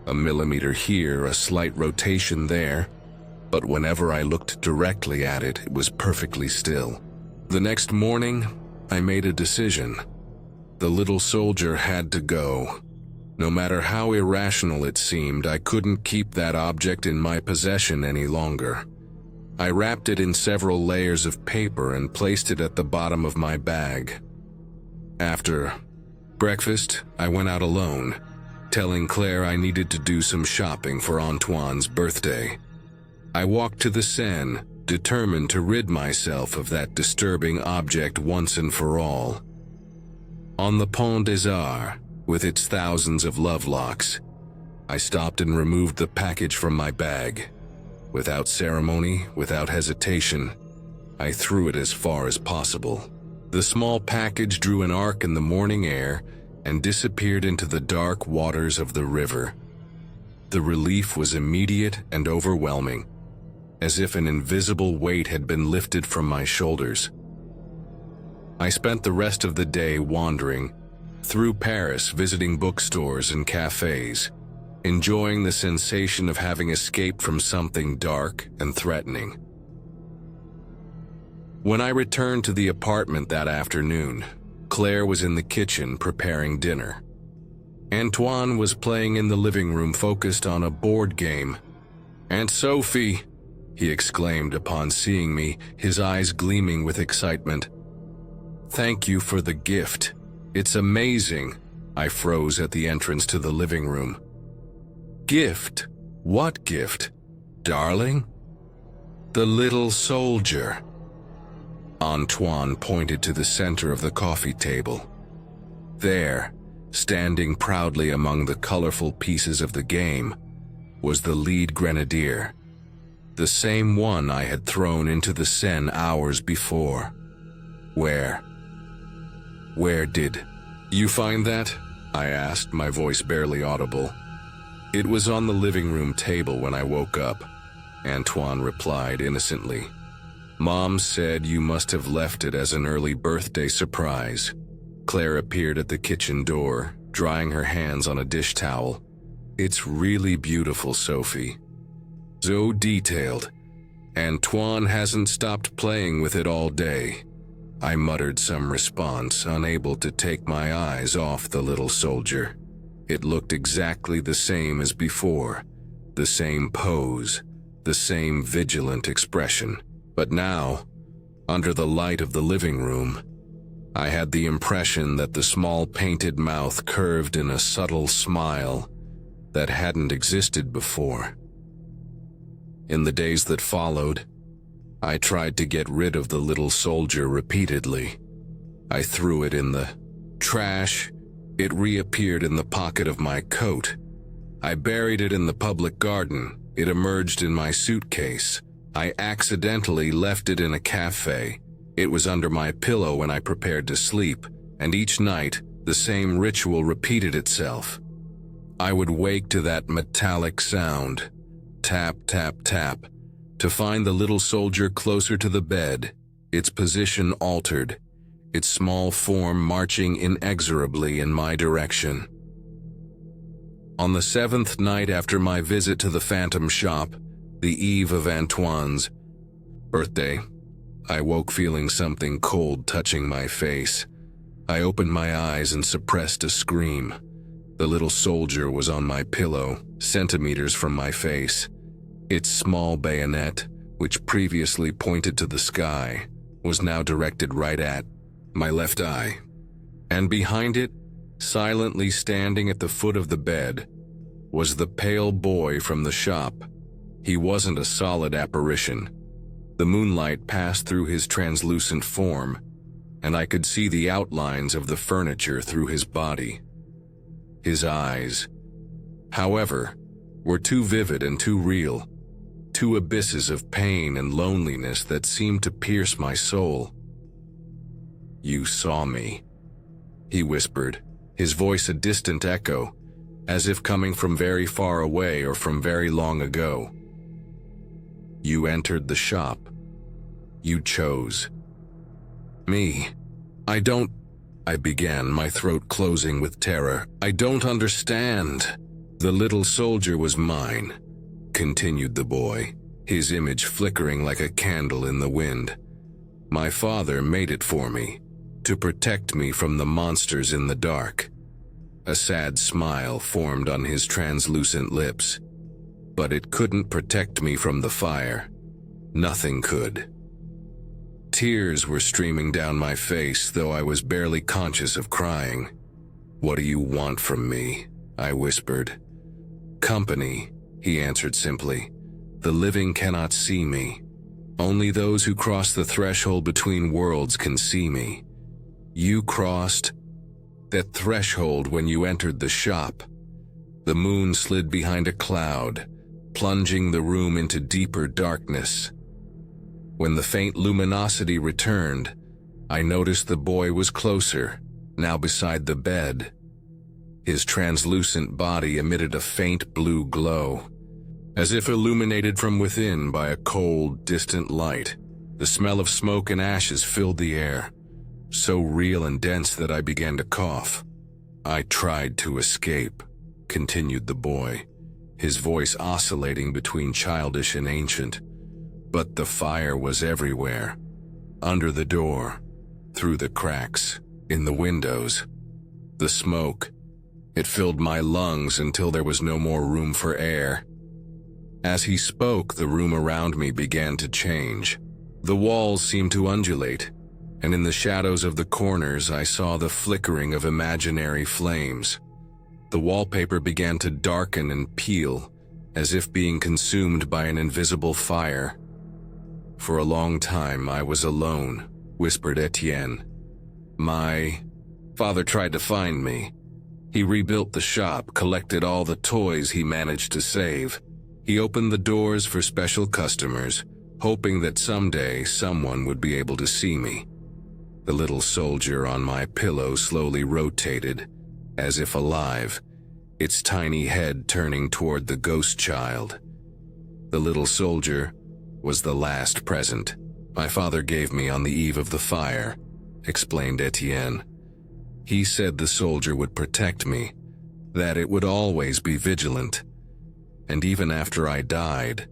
A millimeter here, a slight rotation there, but whenever I looked directly at it, it was perfectly still. The next morning, I made a decision. The little soldier had to go. No matter how irrational it seemed, I couldn't keep that object in my possession any longer. I wrapped it in several layers of paper and placed it at the bottom of my bag. After breakfast, I went out alone, telling Claire I needed to do some shopping for Antoine's birthday. I walked to the Seine, determined to rid myself of that disturbing object once and for all. On the Pont des Arts, with its thousands of love locks, I stopped and removed the package from my bag. Without ceremony, without hesitation, I threw it as far as possible. The small package drew an arc in the morning air and disappeared into the dark waters of the river. The relief was immediate and overwhelming, as if an invisible weight had been lifted from my shoulders. I spent the rest of the day wandering through Paris, visiting bookstores and cafes, enjoying the sensation of having escaped from something dark and threatening. When I returned to the apartment that afternoon, Claire was in the kitchen preparing dinner. Antoine was playing in the living room, focused on a board game. "Aunt Sophie," he exclaimed upon seeing me, his eyes gleaming with excitement. "Thank you for the gift. It's amazing." I froze at the entrance to the living room. "Gift? What gift, darling?" "The little soldier." Antoine pointed to the center of the coffee table. There, standing proudly among the colorful pieces of the game, was the lead grenadier, the same one I had thrown into the Seine hours before. Where did you find that?" I asked, my voice barely audible. "It was on the living room table when I woke up," Antoine replied innocently. "Mom said you must have left it as an early birthday surprise." Claire appeared at the kitchen door, drying her hands on a dish towel. "It's really beautiful, Sophie. So detailed. Antoine hasn't stopped playing with it all day." I muttered some response, unable to take my eyes off the little soldier. It looked exactly the same as before, the same pose, the same vigilant expression. But now, under the light of the living room, I had the impression that the small painted mouth curved in a subtle smile that hadn't existed before. In the days that followed, I tried to get rid of the little soldier repeatedly. I threw it in the trash. It reappeared in the pocket of my coat. I buried it in the public garden. It emerged in my suitcase. I accidentally left it in a cafe. It was under my pillow when I prepared to sleep, and each night, the same ritual repeated itself. I would wake to that metallic sound, tap, tap, tap, to find the little soldier closer to the bed, its position altered, its small form marching inexorably in my direction. On the 7th night after my visit to the Phantom Shop, the eve of Antoine's birthday, I woke feeling something cold touching my face. I opened my eyes and suppressed a scream. The little soldier was on my pillow, centimeters from my face. Its small bayonet, which previously pointed to the sky, was now directed right at my left eye. And behind it, silently standing at the foot of the bed, was the pale boy from the shop. He wasn't a solid apparition. The moonlight passed through his translucent form, and I could see the outlines of the furniture through his body. His eyes, however, were too vivid and too real, two abysses of pain and loneliness that seemed to pierce my soul. "You saw me," he whispered, his voice a distant echo, as if coming from very far away or from very long ago. You entered the shop. You chose me. I began, my throat closing with terror. I don't understand. The little soldier was mine, continued the boy, his image flickering like a candle in the wind. My father made it for me, to protect me from the monsters in the dark. A sad smile formed on his translucent lips. But it couldn't protect me from the fire. Nothing could. Tears were streaming down my face, though I was barely conscious of crying. What do you want from me? I whispered. Company, he answered simply. The living cannot see me. Only those who cross the threshold between worlds can see me. You crossed that threshold when you entered the shop. The moon slid behind a cloud, plunging the room into deeper darkness. When the faint luminosity returned, I noticed the boy was closer, now beside the bed. His translucent body emitted a faint blue glow, as if illuminated from within by a cold, distant light. The smell of smoke and ashes filled the air, so real and dense that I began to cough. I tried to escape, continued the boy, his voice oscillating between childish and ancient. But the fire was everywhere, under the door, through the cracks, in the windows. The smoke, it filled my lungs until there was no more room for air. As he spoke, the room around me began to change. The walls seemed to undulate, and in the shadows of the corners I saw the flickering of imaginary flames. The wallpaper began to darken and peel, as if being consumed by an invisible fire. For a long time I was alone, whispered Etienne. My father tried to find me. He rebuilt the shop, collected all the toys he managed to save. He opened the doors for special customers, hoping that someday someone would be able to see me. The little soldier on my pillow slowly rotated, as if alive, its tiny head turning toward the ghost child. The little soldier was the last present my father gave me on the eve of the fire, explained Etienne. He said the soldier would protect me, that it would always be vigilant. And even after I died,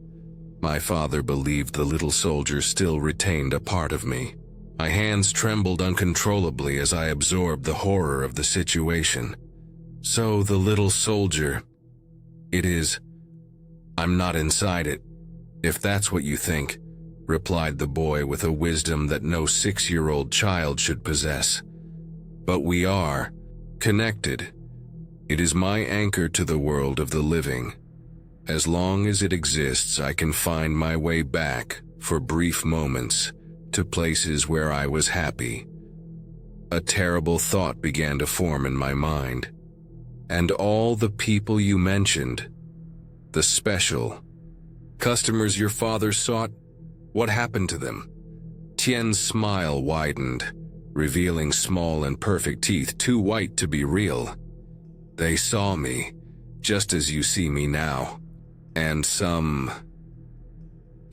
my father believed the little soldier still retained a part of me. My hands trembled uncontrollably as I absorbed the horror of the situation. So the little soldier, it is, I'm not inside it, if that's what you think, replied the boy with a wisdom that no 6-year-old child should possess. But we are connected. It is my anchor to the world of the living. As long as it exists, I can find my way back, for brief moments, to places where I was happy. A terrible thought began to form in my mind. And all the people you mentioned, the special customers your father sought, what happened to them? Tien's smile widened, revealing small and perfect teeth too white to be real. They saw me, just as you see me now. And some...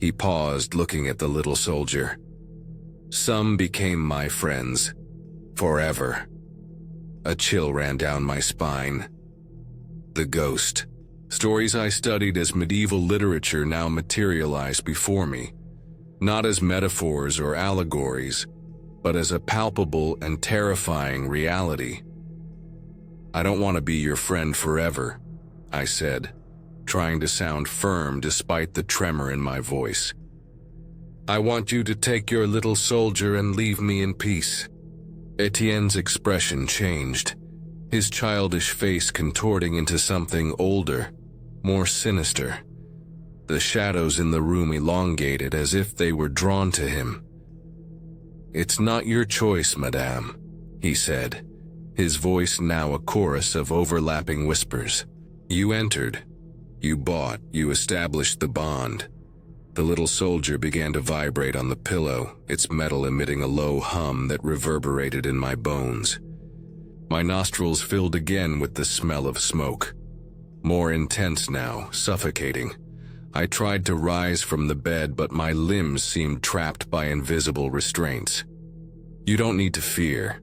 He paused, looking at the little soldier. Some became my friends, forever. A chill ran down my spine. The ghost. Stories I studied as medieval literature now materialized before me, not as metaphors or allegories, but as a palpable and terrifying reality. I don't want to be your friend forever, I said, trying to sound firm despite the tremor in my voice. I want you to take your little soldier and leave me in peace. Etienne's expression changed, his childish face contorting into something older, more sinister. The shadows in the room elongated as if they were drawn to him. It's not your choice, madame, he said, his voice now a chorus of overlapping whispers. You entered, you bought, you established the bond. The little soldier began to vibrate on the pillow, its metal emitting a low hum that reverberated in my bones. My nostrils filled again with the smell of smoke. More intense now, suffocating. I tried to rise from the bed, but my limbs seemed trapped by invisible restraints. "You don't need to fear,"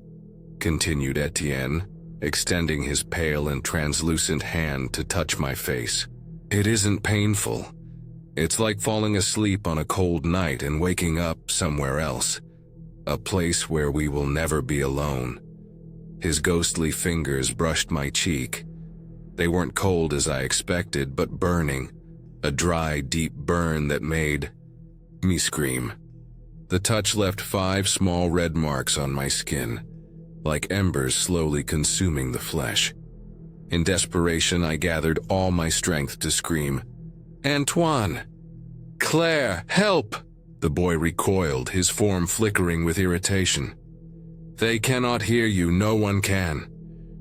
continued Etienne, extending his pale and translucent hand to touch my face. "It isn't painful. It's like falling asleep on a cold night and waking up somewhere else, a place where we will never be alone." His ghostly fingers brushed my cheek. They weren't cold as I expected, but burning, a dry, deep burn that made me scream. The touch left 5 small red marks on my skin, like embers slowly consuming the flesh. In desperation, I gathered all my strength to scream, "Antoine! Claire, help!" The boy recoiled, his form flickering with irritation. "They cannot hear you, no one can.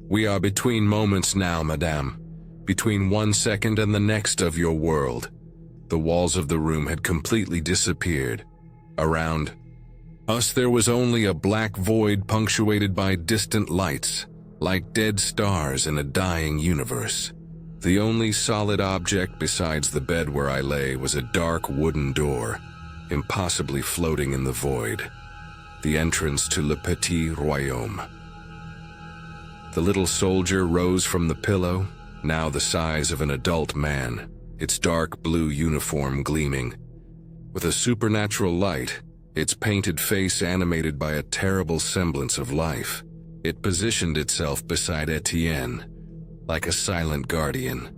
We are between moments now, madame. Between 1 second and the next of your world." The walls of the room had completely disappeared. Around us there was only a black void punctuated by distant lights, like dead stars in a dying universe. The only solid object besides the bed where I lay was a dark wooden door, impossibly floating in the void. The entrance to Le Petit Royaume. The little soldier rose from the pillow, now the size of an adult man, its dark blue uniform gleaming. With a supernatural light, its painted face animated by a terrible semblance of life, it positioned itself beside Etienne, like a silent guardian.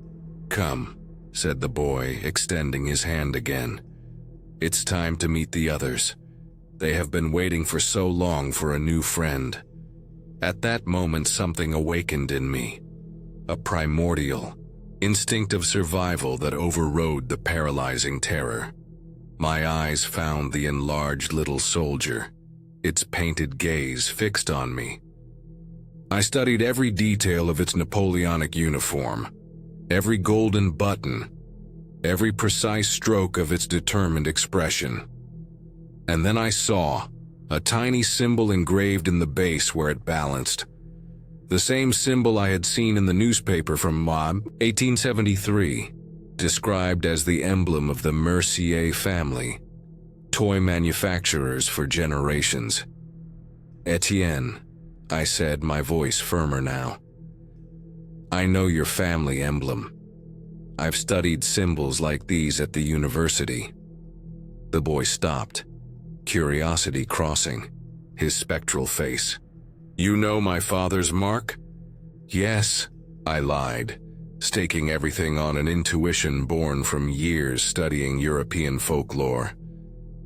"Come," said the boy, extending his hand again. "It's time to meet the others. They have been waiting for so long for a new friend." At that moment, something awakened in me. A primordial instinct of survival that overrode the paralyzing terror. My eyes found the enlarged little soldier, its painted gaze fixed on me. I studied every detail of its Napoleonic uniform, every golden button, every precise stroke of its determined expression. And then I saw a tiny symbol engraved in the base where it balanced. The same symbol I had seen in the newspaper from 1873, described as the emblem of the Mercier family, toy manufacturers for generations. "Etienne," I said, my voice firmer now. "I know your family emblem. I've studied symbols like these at the university." The boy stopped, curiosity crossing his spectral face. "You know my father's mark?" "Yes," I lied, staking everything on an intuition born from years studying European folklore.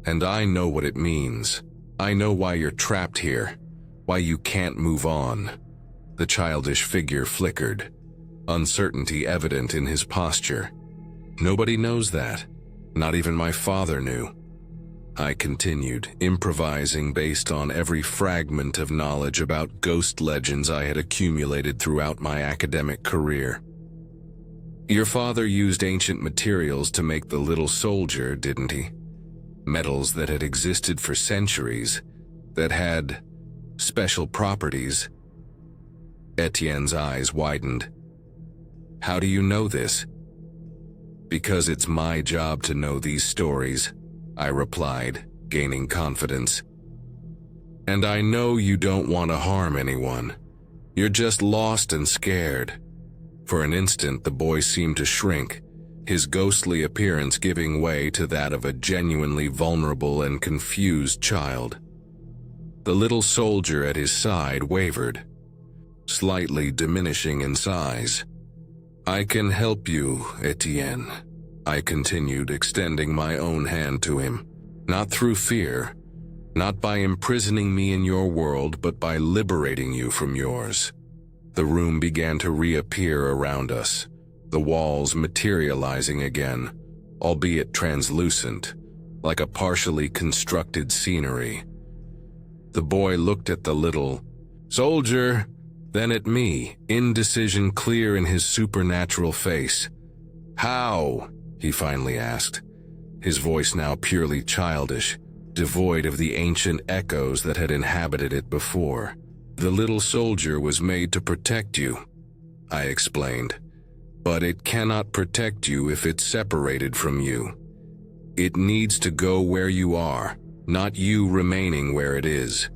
"And I know what it means. I know why you're trapped here, why you can't move on." The childish figure flickered, uncertainty evident in his posture. "Nobody knows that. Not even my father knew." I continued, improvising based on every fragment of knowledge about ghost legends I had accumulated throughout my academic career. "Your father used ancient materials to make the little soldier, didn't he? Metals that had existed for centuries, that had special properties." Etienne's eyes widened. "How do you know this?" "Because it's my job to know these stories," I replied, gaining confidence. "And I know you don't want to harm anyone. You're just lost and scared." For an instant, the boy seemed to shrink, his ghostly appearance giving way to that of a genuinely vulnerable and confused child. The little soldier at his side wavered, slightly diminishing in size. "I can help you, Etienne," I continued, extending my own hand to him. "Not through fear, not by imprisoning me in your world, but by liberating you from yours." The room began to reappear around us, the walls materializing again, albeit translucent, like a partially constructed scenery. The boy looked at the little soldier, then at me, indecision clear in his supernatural face. "How?" he finally asked, his voice now purely childish, devoid of the ancient echoes that had inhabited it before. The little soldier was made to protect you, I explained. But it cannot protect you if it's separated from you. It needs to go where you are, not you remaining where it is.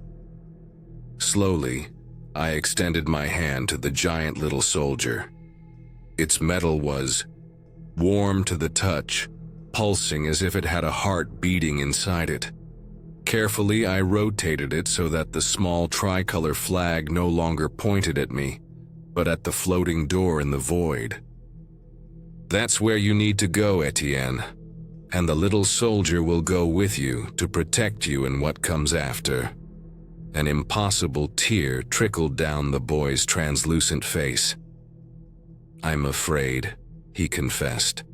Slowly, I extended my hand to the giant little soldier. Its metal was warm to the touch, pulsing as if it had a heart beating inside it. Carefully, I rotated it so that the small tricolor flag no longer pointed at me, but at the floating door in the void. That's where you need to go, Etienne, and the little soldier will go with you to protect you in what comes after. An impossible tear trickled down the boy's translucent face. I'm afraid, he confessed.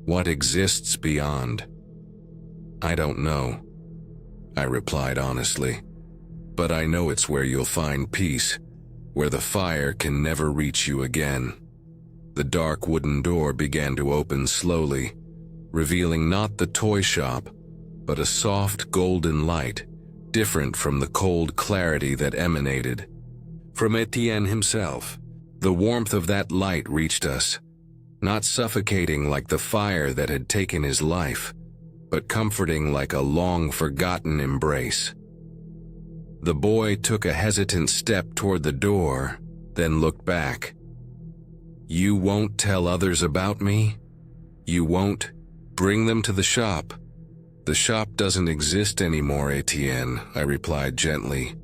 What exists beyond? I don't know, I replied honestly, but I know it's where you'll find peace, where the fire can never reach you again. The dark wooden door began to open slowly, revealing not the toy shop, but a soft golden light, different from the cold clarity that emanated from Etienne himself. The warmth of that light reached us, not suffocating like the fire that had taken his life, but comforting like a long-forgotten embrace. The boy took a hesitant step toward the door, then looked back. You won't tell others about me? You won't bring them to the shop? The shop doesn't exist anymore, Etienne, I replied gently.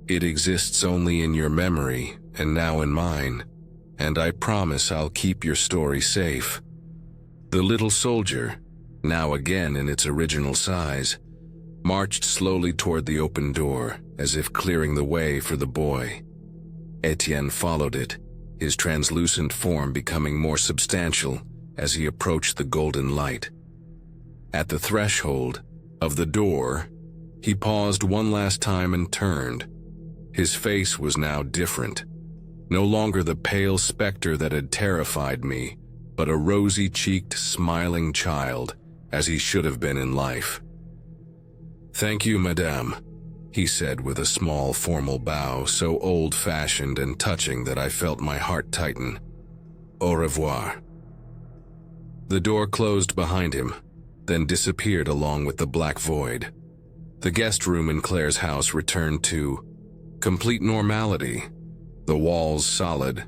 It exists only in your memory, and now in mine, and I promise I'll keep your story safe. The little soldier, now again in its original size, marched slowly toward the open door, as if clearing the way for the boy. Etienne followed it, his translucent form becoming more substantial as he approached the golden light. At the threshold of the door, he paused one last time and turned. His face was now different. No longer the pale specter that had terrified me, but a rosy-cheeked, smiling child, as he should have been in life. Thank you, madame, he said with a small formal bow so old-fashioned and touching that I felt my heart tighten. Au revoir. The door closed behind him, then disappeared along with the black void. The guest room in Claire's house returned to complete normality, the walls solid,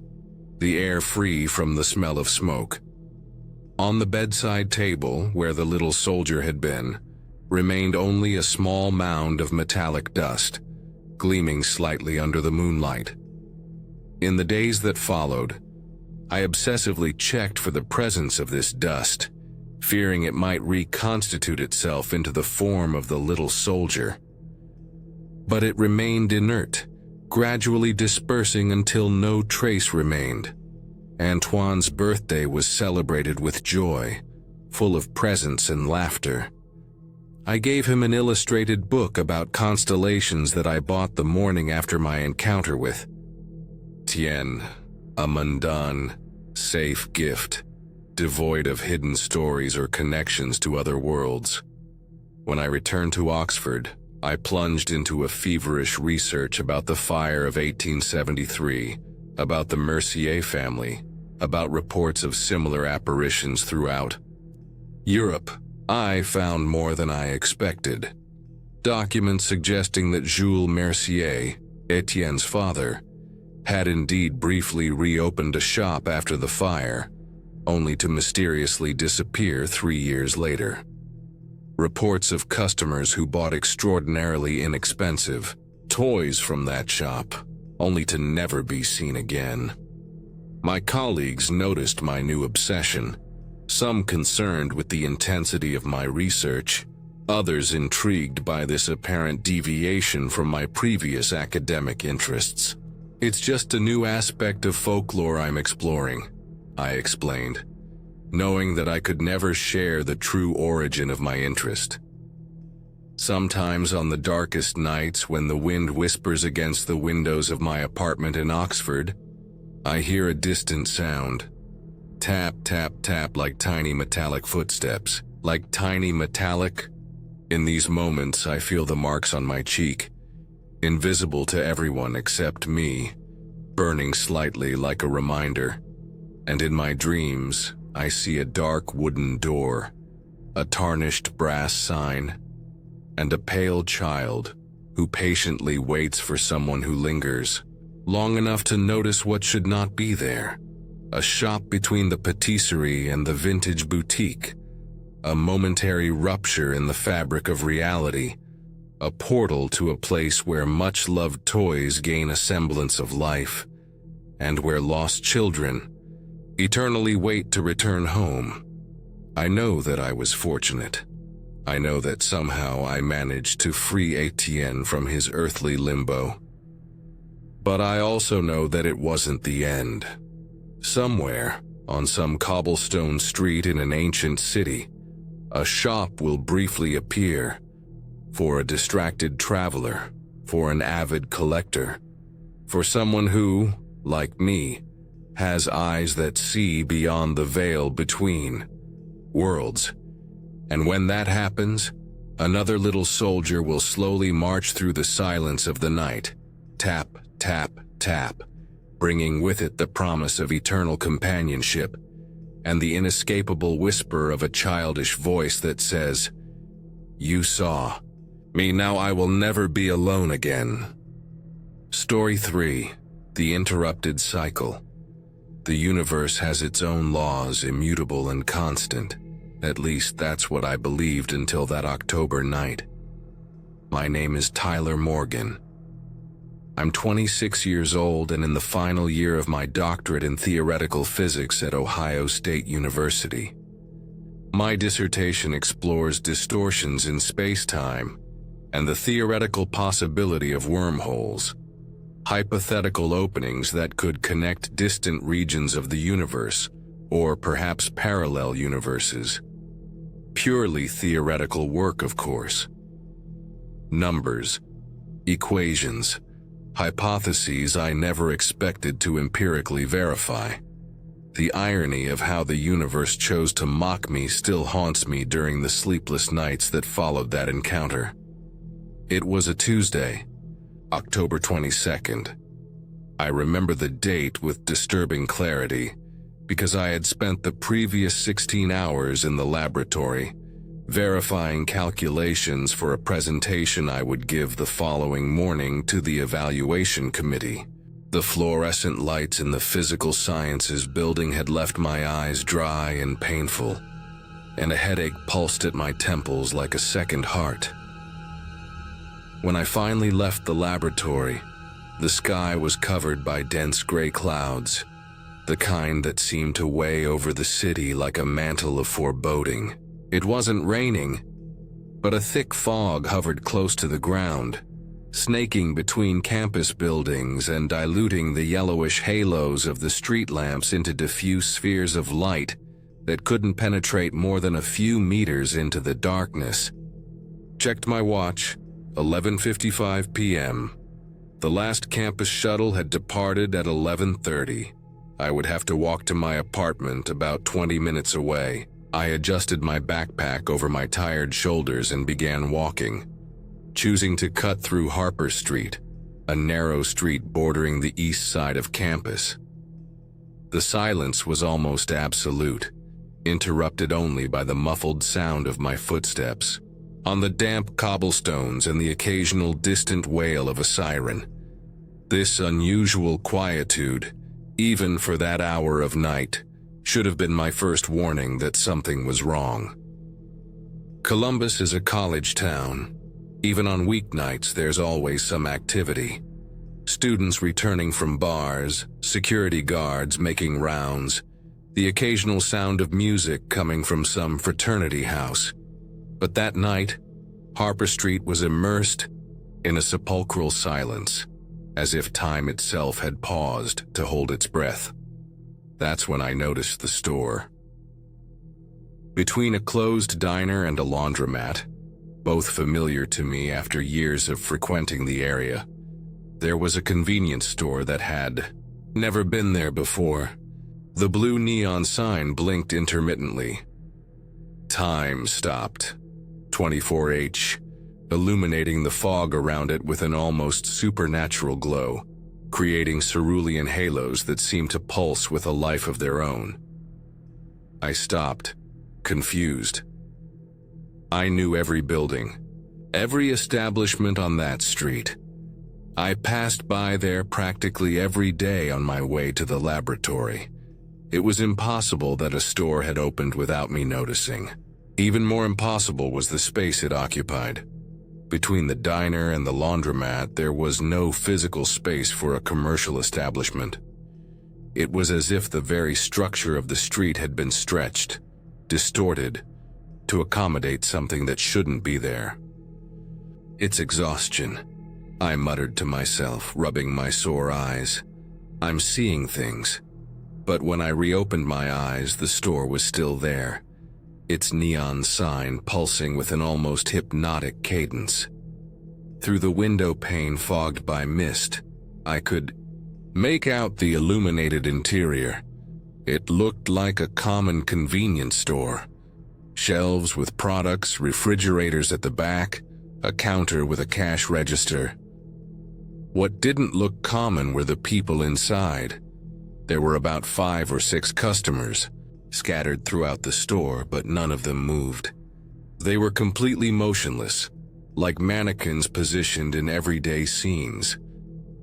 the air free from the smell of smoke. On the bedside table, where the little soldier had been, remained only a small mound of metallic dust, gleaming slightly under the moonlight. In the days that followed, I obsessively checked for the presence of this dust, fearing it might reconstitute itself into the form of the little soldier. But it remained inert, gradually dispersing until no trace remained. Antoine's birthday was celebrated with joy, full of presents and laughter. I gave him an illustrated book about constellations that I bought the morning after my encounter with Tien, a mundane, safe gift, devoid of hidden stories or connections to other worlds. When I returned to Oxford, I plunged into a feverish research about the fire of 1873, about the Mercier family, about reports of similar apparitions throughout Europe. I found more than I expected. Documents suggesting that Jules Mercier, Etienne's father, had indeed briefly reopened a shop after the fire, only to mysteriously disappear 3 years later. Reports of customers who bought extraordinarily inexpensive toys from that shop, only to never be seen again. My colleagues noticed my new obsession, some concerned with the intensity of my research, others intrigued by this apparent deviation from my previous academic interests. It's just a new aspect of folklore I'm exploring, I explained, knowing that I could never share the true origin of my interest. Sometimes on the darkest nights when the wind whispers against the windows of my apartment in Oxford, I hear a distant sound. Tap, tap, tap, like tiny metallic footsteps. Like tiny metallic. In these moments, I feel the marks on my cheek, invisible to everyone except me, burning slightly like a reminder. And in my dreams, I see a dark wooden door, a tarnished brass sign, and a pale child who patiently waits for someone who lingers, long enough to notice what should not be there. A shop between the patisserie and the vintage boutique, a momentary rupture in the fabric of reality, a portal to a place where much-loved toys gain a semblance of life, and where lost children eternally wait to return home. I know that I was fortunate. I know that somehow I managed to free Etienne from his earthly limbo. But I also know that it wasn't the end. Somewhere, on some cobblestone street in an ancient city, a shop will briefly appear, for a distracted traveler, for an avid collector, for someone who, like me, has eyes that see beyond the veil between worlds. And when that happens, another little soldier will slowly march through the silence of the night, tap, tap, tap, bringing with it the promise of eternal companionship and the inescapable whisper of a childish voice that says, "You saw me, now I will never be alone again." Story 3. The Interrupted Cycle. The universe has its own laws, immutable and constant. At least that's what I believed until that October night. My name is Tyler Morgan. I'm 26 years old and in the final year of my doctorate in theoretical physics at Ohio State University. My dissertation explores distortions in space-time and the theoretical possibility of wormholes, hypothetical openings that could connect distant regions of the universe, or perhaps parallel universes. Purely theoretical work, of course. Numbers, equations, hypotheses I never expected to empirically verify. The irony of how the universe chose to mock me still haunts me during the sleepless nights that followed that encounter. It was a Tuesday, October 22nd. I remember the date with disturbing clarity because I had spent the previous 16 hours in the laboratory verifying calculations for a presentation I would give the following morning to the evaluation committee. The fluorescent lights in the physical sciences building had left my eyes dry and painful, and a headache pulsed at my temples like a second heart. When I finally left the laboratory, the sky was covered by dense gray clouds, the kind that seemed to weigh over the city like a mantle of foreboding. It wasn't raining, but a thick fog hovered close to the ground, snaking between campus buildings and diluting the yellowish halos of the street lamps into diffuse spheres of light that couldn't penetrate more than a few meters into the darkness. Checked my watch, 11:55 p.m. The last campus shuttle had departed at 11:30. I would have to walk to my apartment about 20 minutes away. I adjusted my backpack over my tired shoulders and began walking, choosing to cut through Harper Street, a narrow street bordering the east side of campus. The silence was almost absolute, interrupted only by the muffled sound of my footsteps on the damp cobblestones and the occasional distant wail of a siren. This unusual quietude, even for that hour of night, should have been my first warning that something was wrong. Columbus is a college town. Even on weeknights, there's always some activity. Students returning from bars, security guards making rounds, the occasional sound of music coming from some fraternity house. But that night, Harper Street was immersed in a sepulchral silence, as if time itself had paused to hold its breath. That's when I noticed the store. Between a closed diner and a laundromat, both familiar to me after years of frequenting the area, there was a convenience store that had never been there before. The blue neon sign blinked intermittently. Time stopped. 24H. illuminating the fog around it with an almost supernatural glow, creating cerulean halos that seemed to pulse with a life of their own. I stopped, confused. I knew every building, every establishment on that street. I passed by there practically every day on my way to the laboratory. It was impossible that a store had opened without me noticing. Even more impossible was the space it occupied. Between the diner and the laundromat, there was no physical space for a commercial establishment. It was as if the very structure of the street had been stretched, distorted, to accommodate something that shouldn't be there. It's exhaustion, I muttered to myself, rubbing my sore eyes. I'm seeing things. But when I reopened my eyes, the store was still there, its neon sign pulsing with an almost hypnotic cadence. Through the window pane fogged by mist, I could make out the illuminated interior. It looked like a common convenience store. Shelves with products, refrigerators at the back, a counter with a cash register. What didn't look common were the people inside. There were about 5 or 6 customers, scattered throughout the store, but none of them moved. They were completely motionless, like mannequins positioned in everyday scenes.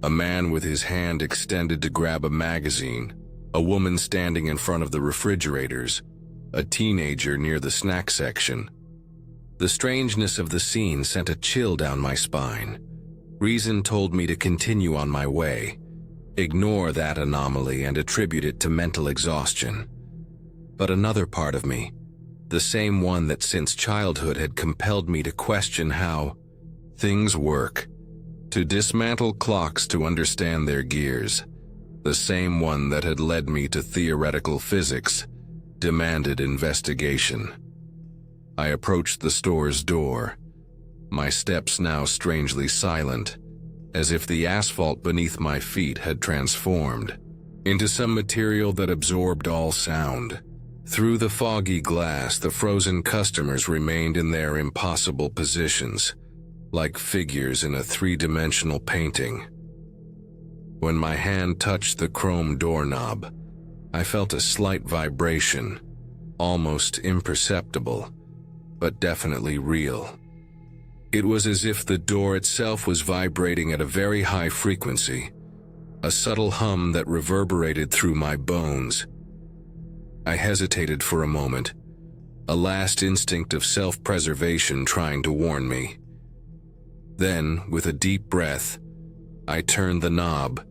A man with his hand extended to grab a magazine, a woman standing in front of the refrigerators, a teenager near the snack section. The strangeness of the scene sent a chill down my spine. Reason told me to continue on my way, ignore that anomaly and attribute it to mental exhaustion. But another part of me, the same one that since childhood had compelled me to question how things work, to dismantle clocks to understand their gears, the same one that had led me to theoretical physics, demanded investigation. I approached the store's door, my steps now strangely silent, as if the asphalt beneath my feet had transformed into some material that absorbed all sound. Through the foggy glass, the frozen customers remained in their impossible positions, like figures in a 3-dimensional painting. When my hand touched the chrome doorknob, I felt a slight vibration, almost imperceptible, but definitely real. It was as if the door itself was vibrating at a very high frequency, a subtle hum that reverberated through my bones. I hesitated for a moment, a last instinct of self-preservation trying to warn me. Then, with a deep breath, I turned the knob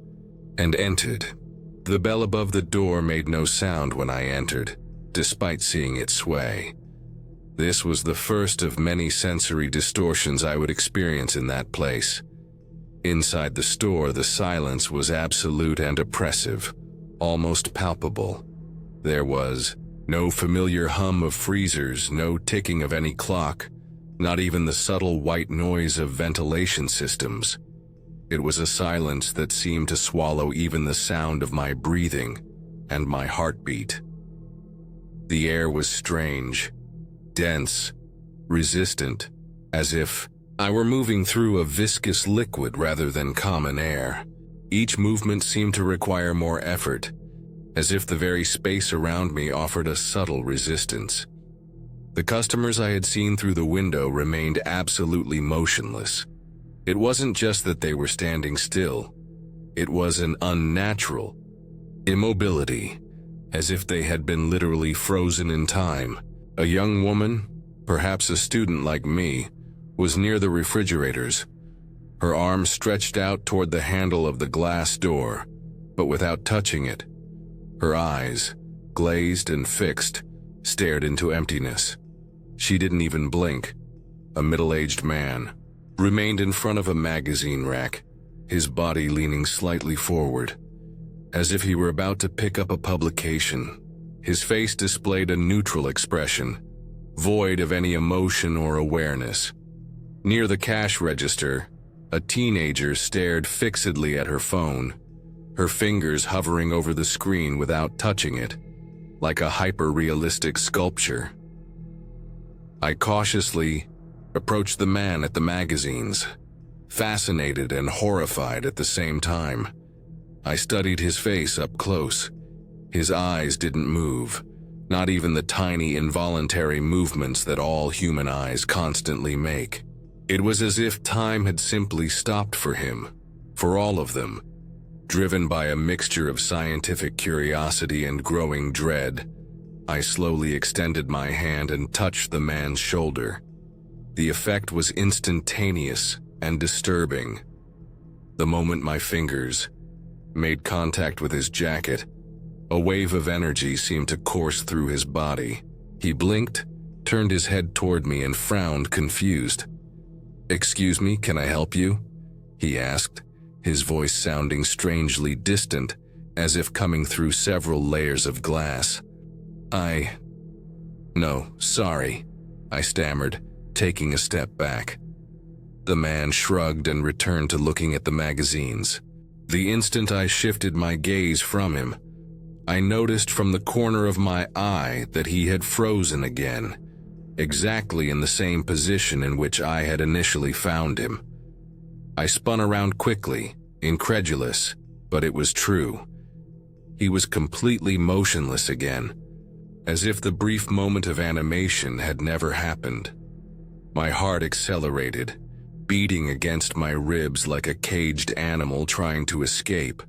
and entered. The bell above the door made no sound when I entered, despite seeing it sway. This was the first of many sensory distortions I would experience in that place. Inside the store, the silence was absolute and oppressive, almost palpable. There was no familiar hum of freezers, no ticking of any clock, not even the subtle white noise of ventilation systems. It was a silence that seemed to swallow even the sound of my breathing and my heartbeat. The air was strange, dense, resistant, as if I were moving through a viscous liquid rather than common air. Each movement seemed to require more effort, as if the very space around me offered a subtle resistance. The customers I had seen through the window remained absolutely motionless. It wasn't just that they were standing still. It was an unnatural immobility, as if they had been literally frozen in time. A young woman, perhaps a student like me, was near the refrigerators, her arm stretched out toward the handle of the glass door, but without touching it. Her eyes, glazed and fixed, stared into emptiness. She didn't even blink. A middle-aged man remained in front of a magazine rack, his body leaning slightly forward, as if he were about to pick up a publication. His face displayed a neutral expression, void of any emotion or awareness. Near the cash register, a teenager stared fixedly at her phone, her fingers hovering over the screen without touching it, like a hyper-realistic sculpture. I cautiously approached the man at the magazines, fascinated and horrified at the same time. I studied his face up close. His eyes didn't move, not even the tiny involuntary movements that all human eyes constantly make. It was as if time had simply stopped for him, for all of them. Driven by a mixture of scientific curiosity and growing dread, I slowly extended my hand and touched the man's shoulder. The effect was instantaneous and disturbing. The moment my fingers made contact with his jacket, a wave of energy seemed to course through his body. He blinked, turned his head toward me, and frowned, confused. "Excuse me, can I help you?" he asked, his voice sounding strangely distant, as if coming through several layers of glass. No, sorry," I stammered, taking a step back. The man shrugged and returned to looking at the magazines. The instant I shifted my gaze from him, I noticed from the corner of my eye that he had frozen again, exactly in the same position in which I had initially found him. I spun around quickly, incredulous, but it was true. He was completely motionless again, as if the brief moment of animation had never happened. My heart accelerated, beating against my ribs like a caged animal trying to escape.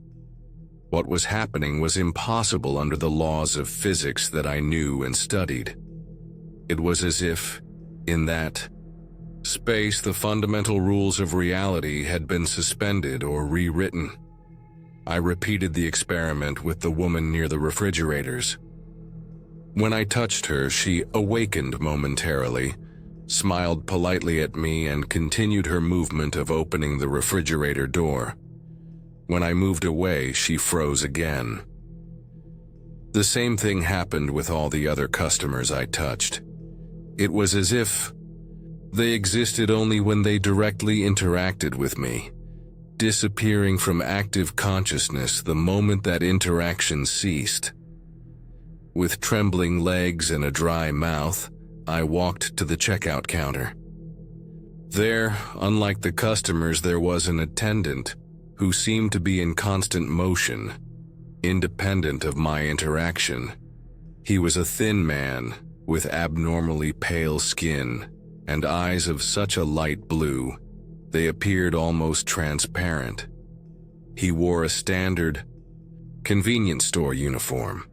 What was happening was impossible under the laws of physics that I knew and studied. It was as if, in that space, the fundamental rules of reality had been suspended or rewritten. I repeated the experiment with the woman near the refrigerators. When I touched her, she awakened momentarily, smiled politely at me, and continued her movement of opening the refrigerator door. When I moved away, she froze again. The same thing happened with all the other customers I touched. It was as if they existed only when they directly interacted with me, disappearing from active consciousness the moment that interaction ceased. With trembling legs and a dry mouth, I walked to the checkout counter. There, unlike the customers, there was an attendant who seemed to be in constant motion, independent of my interaction. He was a thin man with abnormally pale skin and eyes of such a light blue, they appeared almost transparent. He wore a standard convenience store uniform,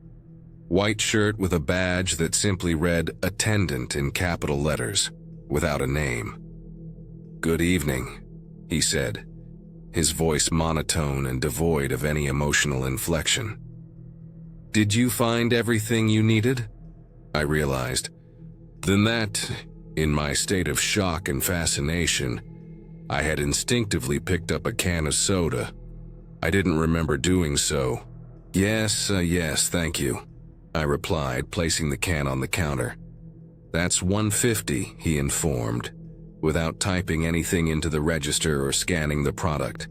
white shirt with a badge that simply read attendant in capital letters, without a name. "Good evening," he said, his voice monotone and devoid of any emotional inflection. "Did you find everything you needed?" I realized. Then that, in my state of shock and fascination, I had instinctively picked up a can of soda. I didn't remember doing so. Yes, thank you," I replied, placing the can on the counter. "That's $1.50, he informed, without typing anything into the register or scanning the product.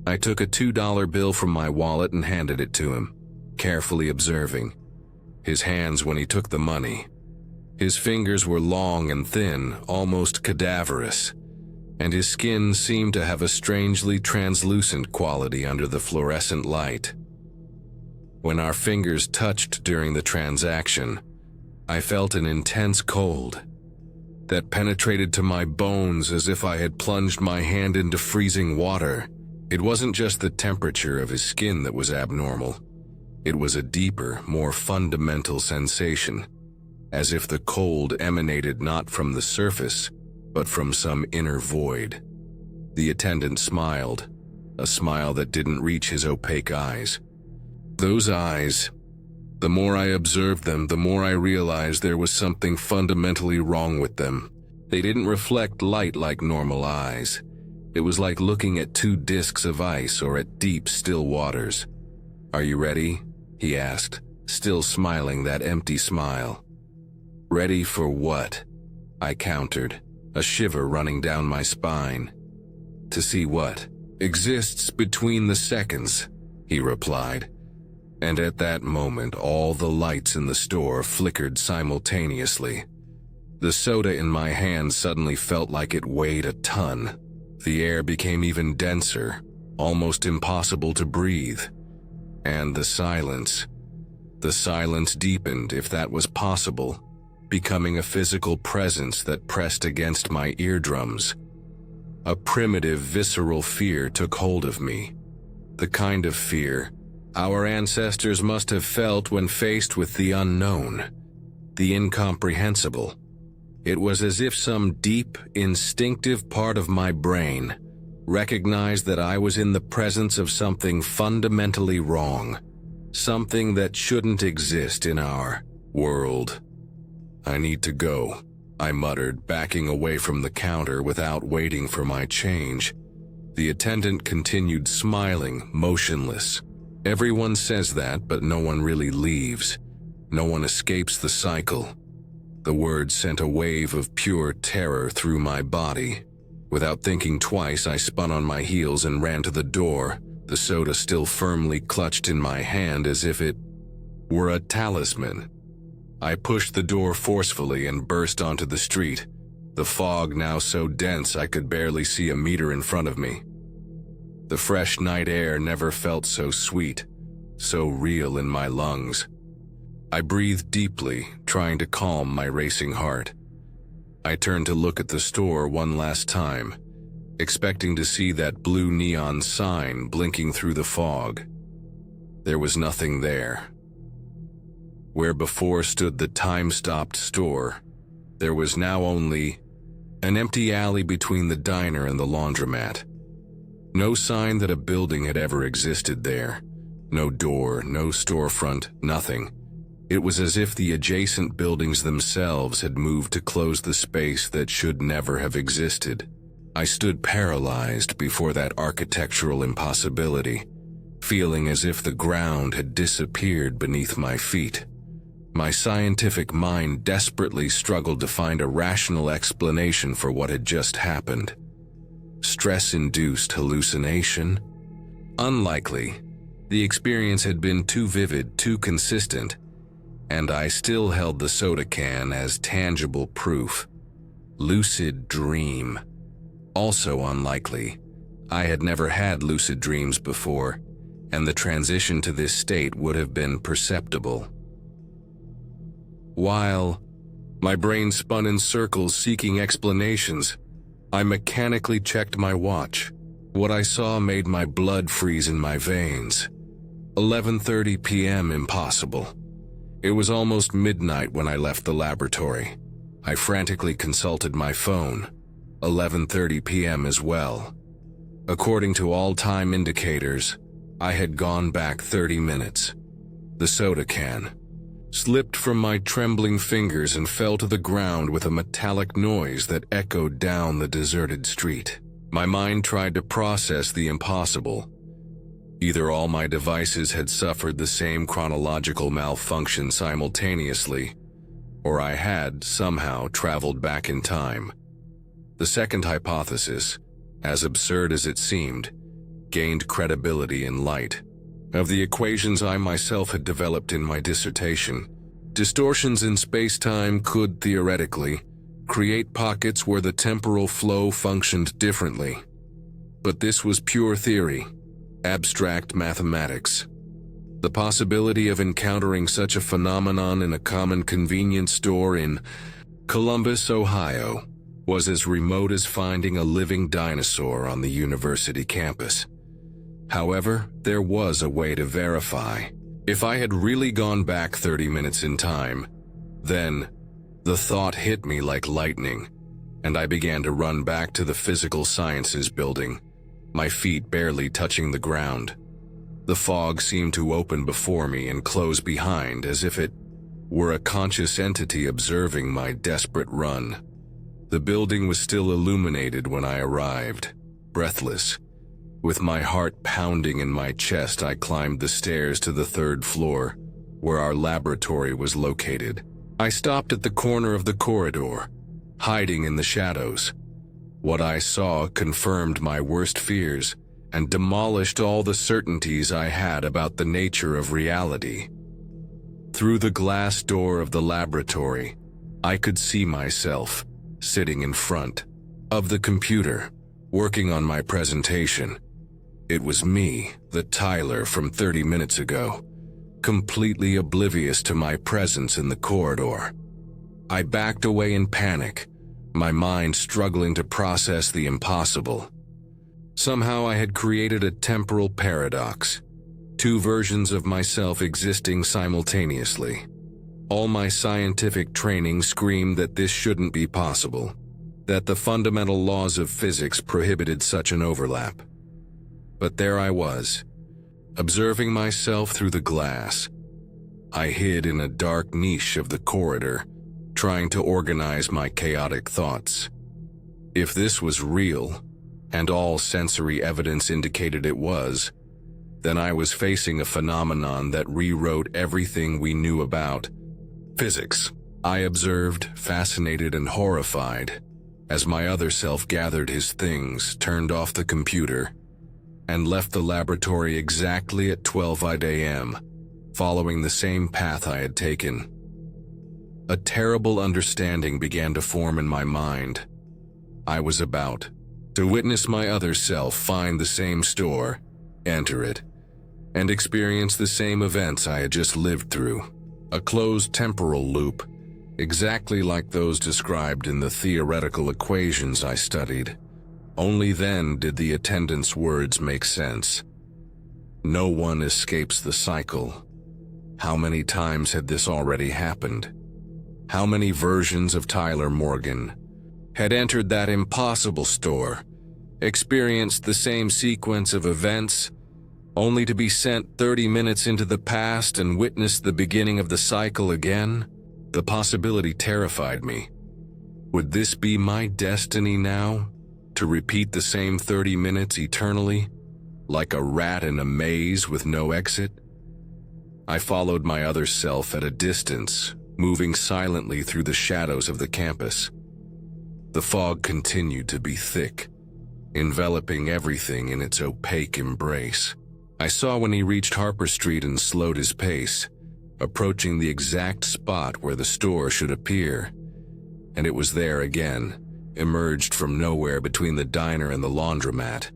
I took a $2 bill from my wallet and handed it to him, carefully observing his hands when he took the money. His fingers were long and thin, almost cadaverous, and his skin seemed to have a strangely translucent quality under the fluorescent light. When our fingers touched during the transaction, I felt an intense cold that penetrated to my bones as if I had plunged my hand into freezing water. It wasn't just the temperature of his skin that was abnormal. It was a deeper, more fundamental sensation, as if the cold emanated not from the surface, but from some inner void. The attendant smiled, a smile that didn't reach his opaque eyes. Those eyes, the more I observed them, the more I realized there was something fundamentally wrong with them. They didn't reflect light like normal eyes. It was like looking at two discs of ice or at deep, still waters. "Are you ready?" he asked, still smiling that empty smile. "Ready for what?" I countered, a shiver running down my spine. "To see what exists between the seconds," he replied. And at that moment, all the lights in the store flickered simultaneously. The soda in my hand suddenly felt like it weighed a ton. The air became even denser, almost impossible to breathe. And the silence deepened, if that was possible, becoming a physical presence that pressed against my eardrums. A primitive, visceral fear took hold of me. The kind of fear our ancestors must have felt when faced with the unknown, the incomprehensible. It was as if some deep, instinctive part of my brain recognized that I was in the presence of something fundamentally wrong, something that shouldn't exist in our world. "I need to go," I muttered, backing away from the counter without waiting for my change. The attendant continued smiling, motionless. Everyone says that, but no one really leaves. No one escapes the cycle. The word sent a wave of pure terror through my body. Without thinking twice, I spun on my heels and ran to the door, the soda still firmly clutched in my hand as if it were a talisman. I pushed the door forcefully and burst onto the street, the fog now so dense I could barely see a meter in front of me. The fresh night air never felt so sweet, so real in my lungs. I breathed deeply, trying to calm my racing heart. I turned to look at the store one last time, expecting to see that blue neon sign blinking through the fog. There was nothing there. Where before stood the time-stopped store, there was now only an empty alley between the diner and the laundromat. No sign that a building had ever existed there. No door, no storefront, nothing. It was as if the adjacent buildings themselves had moved to close the space that should never have existed. I stood paralyzed before that architectural impossibility, feeling as if the ground had disappeared beneath my feet. My scientific mind desperately struggled to find a rational explanation for what had just happened. Stress-induced hallucination? Unlikely. The experience had been too vivid, too consistent, and I still held the soda can as tangible proof. Lucid dream. Also unlikely. I had never had lucid dreams before, and the transition to this state would have been perceptible. While my brain spun in circles seeking explanations, I mechanically checked my watch. What I saw made my blood freeze in my veins. 11:30 p.m. impossible. It was almost midnight when I left the laboratory. I frantically consulted my phone. 11:30 p.m. as well. According to all time indicators, I had gone back 30 minutes. The soda can slipped from my trembling fingers and fell to the ground with a metallic noise that echoed down the deserted street. My mind tried to process the impossible. Either all my devices had suffered the same chronological malfunction simultaneously, or I had, somehow, traveled back in time. The second hypothesis, as absurd as it seemed, gained credibility in light of the equations I myself had developed in my dissertation. Distortions in space-time could, theoretically, create pockets where the temporal flow functioned differently. But this was pure theory, abstract mathematics. The possibility of encountering such a phenomenon in a common convenience store in Columbus, Ohio, was as remote as finding a living dinosaur on the university campus. However, there was a way to verify. If I had really gone back 30 minutes in time, then the thought hit me like lightning, and I began to run back to the physical sciences building, my feet barely touching the ground. The fog seemed to open before me and close behind as if it were a conscious entity observing my desperate run. The building was still illuminated when I arrived, breathless. With my heart pounding in my chest, I climbed the stairs to the third floor, where our laboratory was located. I stopped at the corner of the corridor, hiding in the shadows. What I saw confirmed my worst fears and demolished all the certainties I had about the nature of reality. Through the glass door of the laboratory, I could see myself sitting in front of the computer, working on my presentation. It was me, the Tyler from 30 minutes ago, completely oblivious to my presence in the corridor. I backed away in panic, my mind struggling to process the impossible. Somehow I had created a temporal paradox, two versions of myself existing simultaneously. All my scientific training screamed that this shouldn't be possible, that the fundamental laws of physics prohibited such an overlap. But there I was, observing myself through the glass. I hid in a dark niche of the corridor, trying to organize my chaotic thoughts. If this was real, and all sensory evidence indicated it was, then I was facing a phenomenon that rewrote everything we knew about physics. I observed, fascinated and horrified, as my other self gathered his things, turned off the computer, and left the laboratory exactly at 12 a.m., following the same path I had taken. A terrible understanding began to form in my mind. I was about to witness my other self find the same store, enter it, and experience the same events I had just lived through. A closed temporal loop, exactly like those described in the theoretical equations I studied. Only then did the attendant's words make sense. No one escapes the cycle. How many times had this already happened? How many versions of Tyler Morgan had entered that impossible store, experienced the same sequence of events, only to be sent 30 minutes into the past and witness the beginning of the cycle again? The possibility terrified me. Would this be my destiny now? To repeat the same 30 minutes eternally, like a rat in a maze with no exit? I followed my other self at a distance, moving silently through the shadows of the campus. The fog continued to be thick, enveloping everything in its opaque embrace. I saw when he reached Harper Street and slowed his pace, approaching the exact spot where the store should appear. And it was there again, emerged from nowhere between the diner and the laundromat,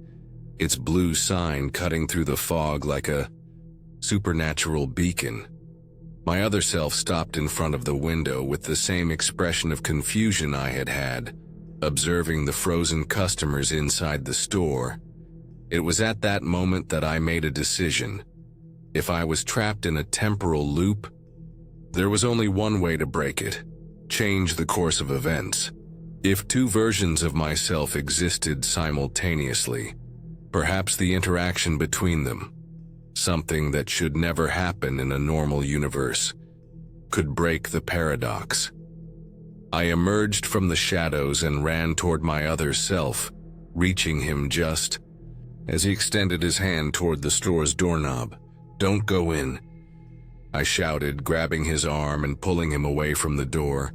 its blue sign cutting through the fog like a supernatural beacon. My other self stopped in front of the window with the same expression of confusion I had had, observing the frozen customers inside the store. It was at that moment that I made a decision. If I was trapped in a temporal loop, there was only one way to break it: change the course of events. If two versions of myself existed simultaneously, perhaps the interaction between them, something that should never happen in a normal universe, could break the paradox. I emerged from the shadows and ran toward my other self, reaching him just as he extended his hand toward the store's doorknob. "Don't go in," I shouted, grabbing his arm and pulling him away from the door.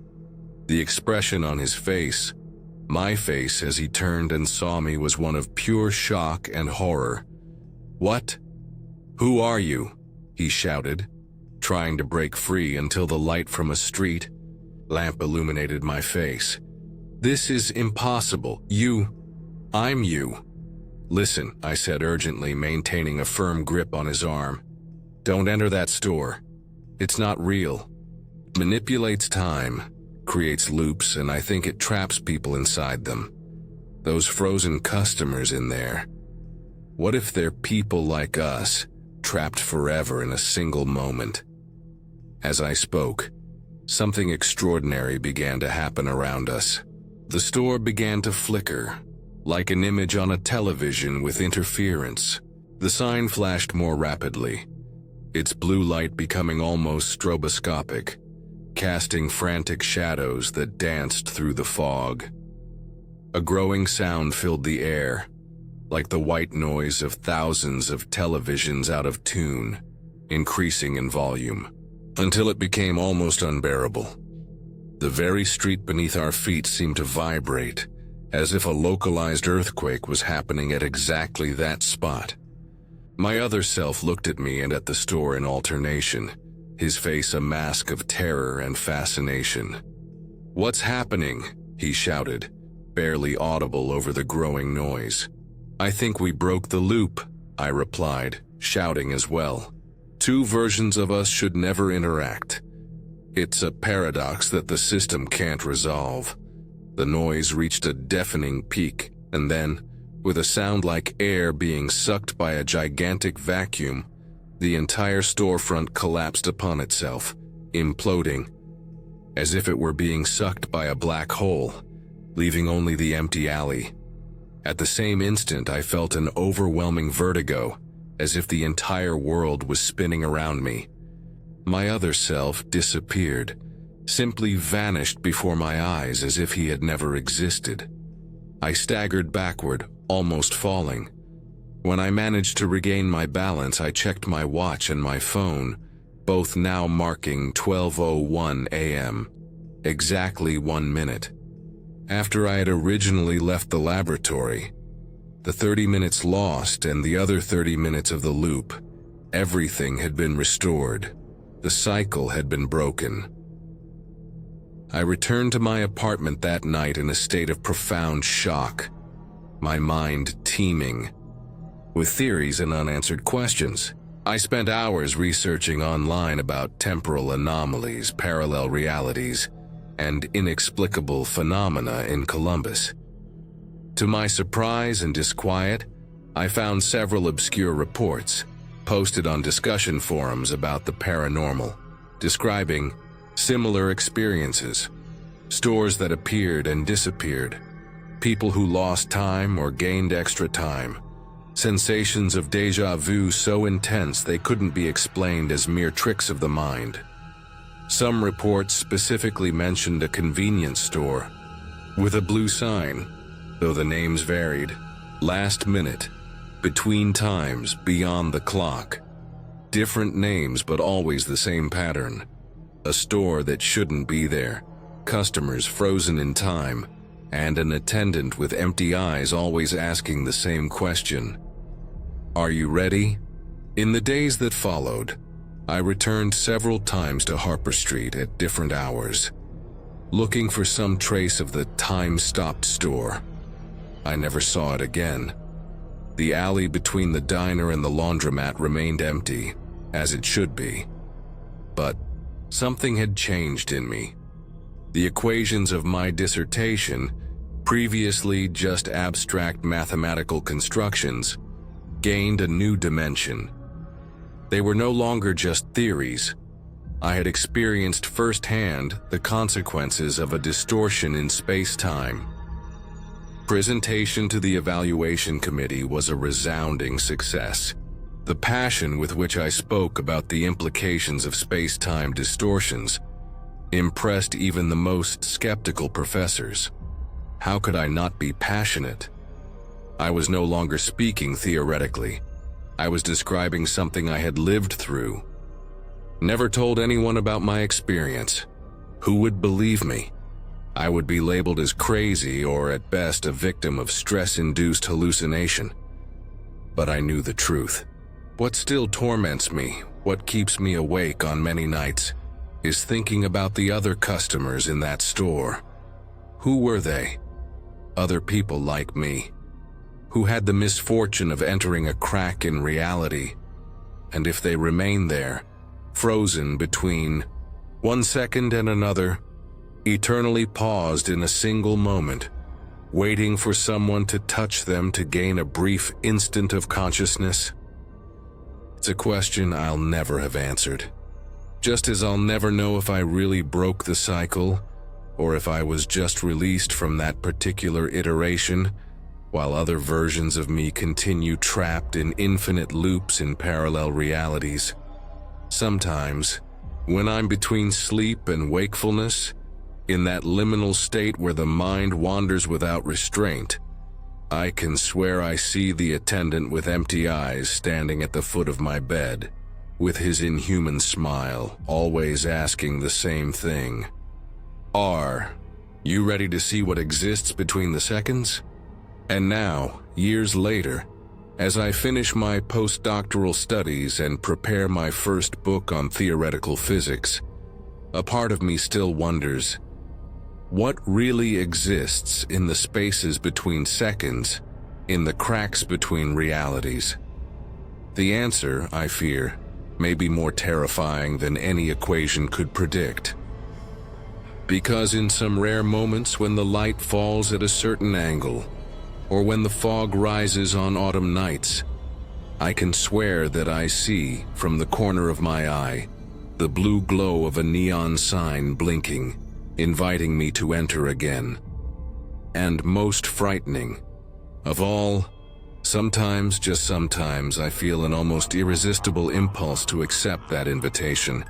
The expression on his face, my face as he turned and saw me, was one of pure shock and horror. "What? Who are you?" he shouted, trying to break free until the light from a street lamp illuminated my face. "This is impossible. I'm you." "Listen," I said urgently, maintaining a firm grip on his arm. "Don't enter that store. It's not real. It manipulates time, creates loops, and I think it traps people inside them. Those frozen customers in there. What if they're people like us, trapped forever in a single moment?" As I spoke, something extraordinary began to happen around us. The store began to flicker, like an image on a television with interference. The sign flashed more rapidly, its blue light becoming almost stroboscopic, casting frantic shadows that danced through the fog. A growing sound filled the air, like the white noise of thousands of televisions out of tune, increasing in volume, until it became almost unbearable. The very street beneath our feet seemed to vibrate, as if a localized earthquake was happening at exactly that spot. My other self looked at me and at the store in alternation, his face a mask of terror and fascination. "What's happening?" he shouted, barely audible over the growing noise. "I think we broke the loop," I replied, shouting as well. "Two versions of us should never interact. It's a paradox that the system can't resolve." The noise reached a deafening peak, and then, with a sound like air being sucked by a gigantic vacuum, the entire storefront collapsed upon itself, imploding, as if it were being sucked by a black hole, leaving only the empty alley. At the same instant, I felt an overwhelming vertigo, as if the entire world was spinning around me. My other self disappeared, simply vanished before my eyes as if he had never existed. I staggered backward, almost falling. When I managed to regain my balance, I checked my watch and my phone, both now marking 12:01 a.m., exactly 1 minute. After I had originally left the laboratory, the 30 minutes lost and the other 30 minutes of the loop, everything had been restored. The cycle had been broken. I returned to my apartment that night in a state of profound shock, my mind teeming with theories and unanswered questions. I spent hours researching online about temporal anomalies, parallel realities, and inexplicable phenomena in Columbus. To my surprise and disquiet, I found several obscure reports posted on discussion forums about the paranormal, describing similar experiences, stores that appeared and disappeared, people who lost time or gained extra time, sensations of déjà vu so intense they couldn't be explained as mere tricks of the mind. Some reports specifically mentioned a convenience store with a blue sign, though the names varied. Last minute, between times, beyond the clock. Different names but always the same pattern. A store that shouldn't be there, customers frozen in time, and an attendant with empty eyes always asking the same question. "Are you ready?" In the days that followed, I returned several times to Harper Street at different hours, looking for some trace of the time-stopped store. I never saw it again. The alley between the diner and the laundromat remained empty, as it should be. But something had changed in me. The equations of my dissertation, previously just abstract mathematical constructions, gained a new dimension. They were no longer just theories. I had experienced firsthand the consequences of a distortion in space-time. Presentation to the evaluation committee was a resounding success. The passion with which I spoke about the implications of space-time distortions impressed even the most skeptical professors. How could I not be passionate? I was no longer speaking theoretically. I was describing something I had lived through. Never told anyone about my experience. Who would believe me? I would be labeled as crazy or at best a victim of stress-induced hallucination. But I knew the truth. What still torments me, what keeps me awake on many nights, is thinking about the other customers in that store. Who were they? Other people like me, who had the misfortune of entering a crack in reality, and if they remain there, frozen between 1 second and another, eternally paused in a single moment, waiting for someone to touch them to gain a brief instant of consciousness? It's a question I'll never have answered. Just as I'll never know if I really broke the cycle, or if I was just released from that particular iteration, while other versions of me continue trapped in infinite loops in parallel realities. Sometimes, when I'm between sleep and wakefulness, in that liminal state where the mind wanders without restraint, I can swear I see the attendant with empty eyes standing at the foot of my bed, with his inhuman smile, always asking the same thing. "Are you ready to see what exists between the seconds?" And now, years later, as I finish my postdoctoral studies and prepare my first book on theoretical physics, a part of me still wonders, What really exists in the spaces between seconds, in the cracks between realities? The answer, I fear, may be more terrifying than any equation could predict. Because in some rare moments when the light falls at a certain angle, or when the fog rises on autumn nights, I can swear that I see, from the corner of my eye, the blue glow of a neon sign blinking, inviting me to enter again. And most frightening of all, sometimes, just sometimes, I feel an almost irresistible impulse to accept that invitation,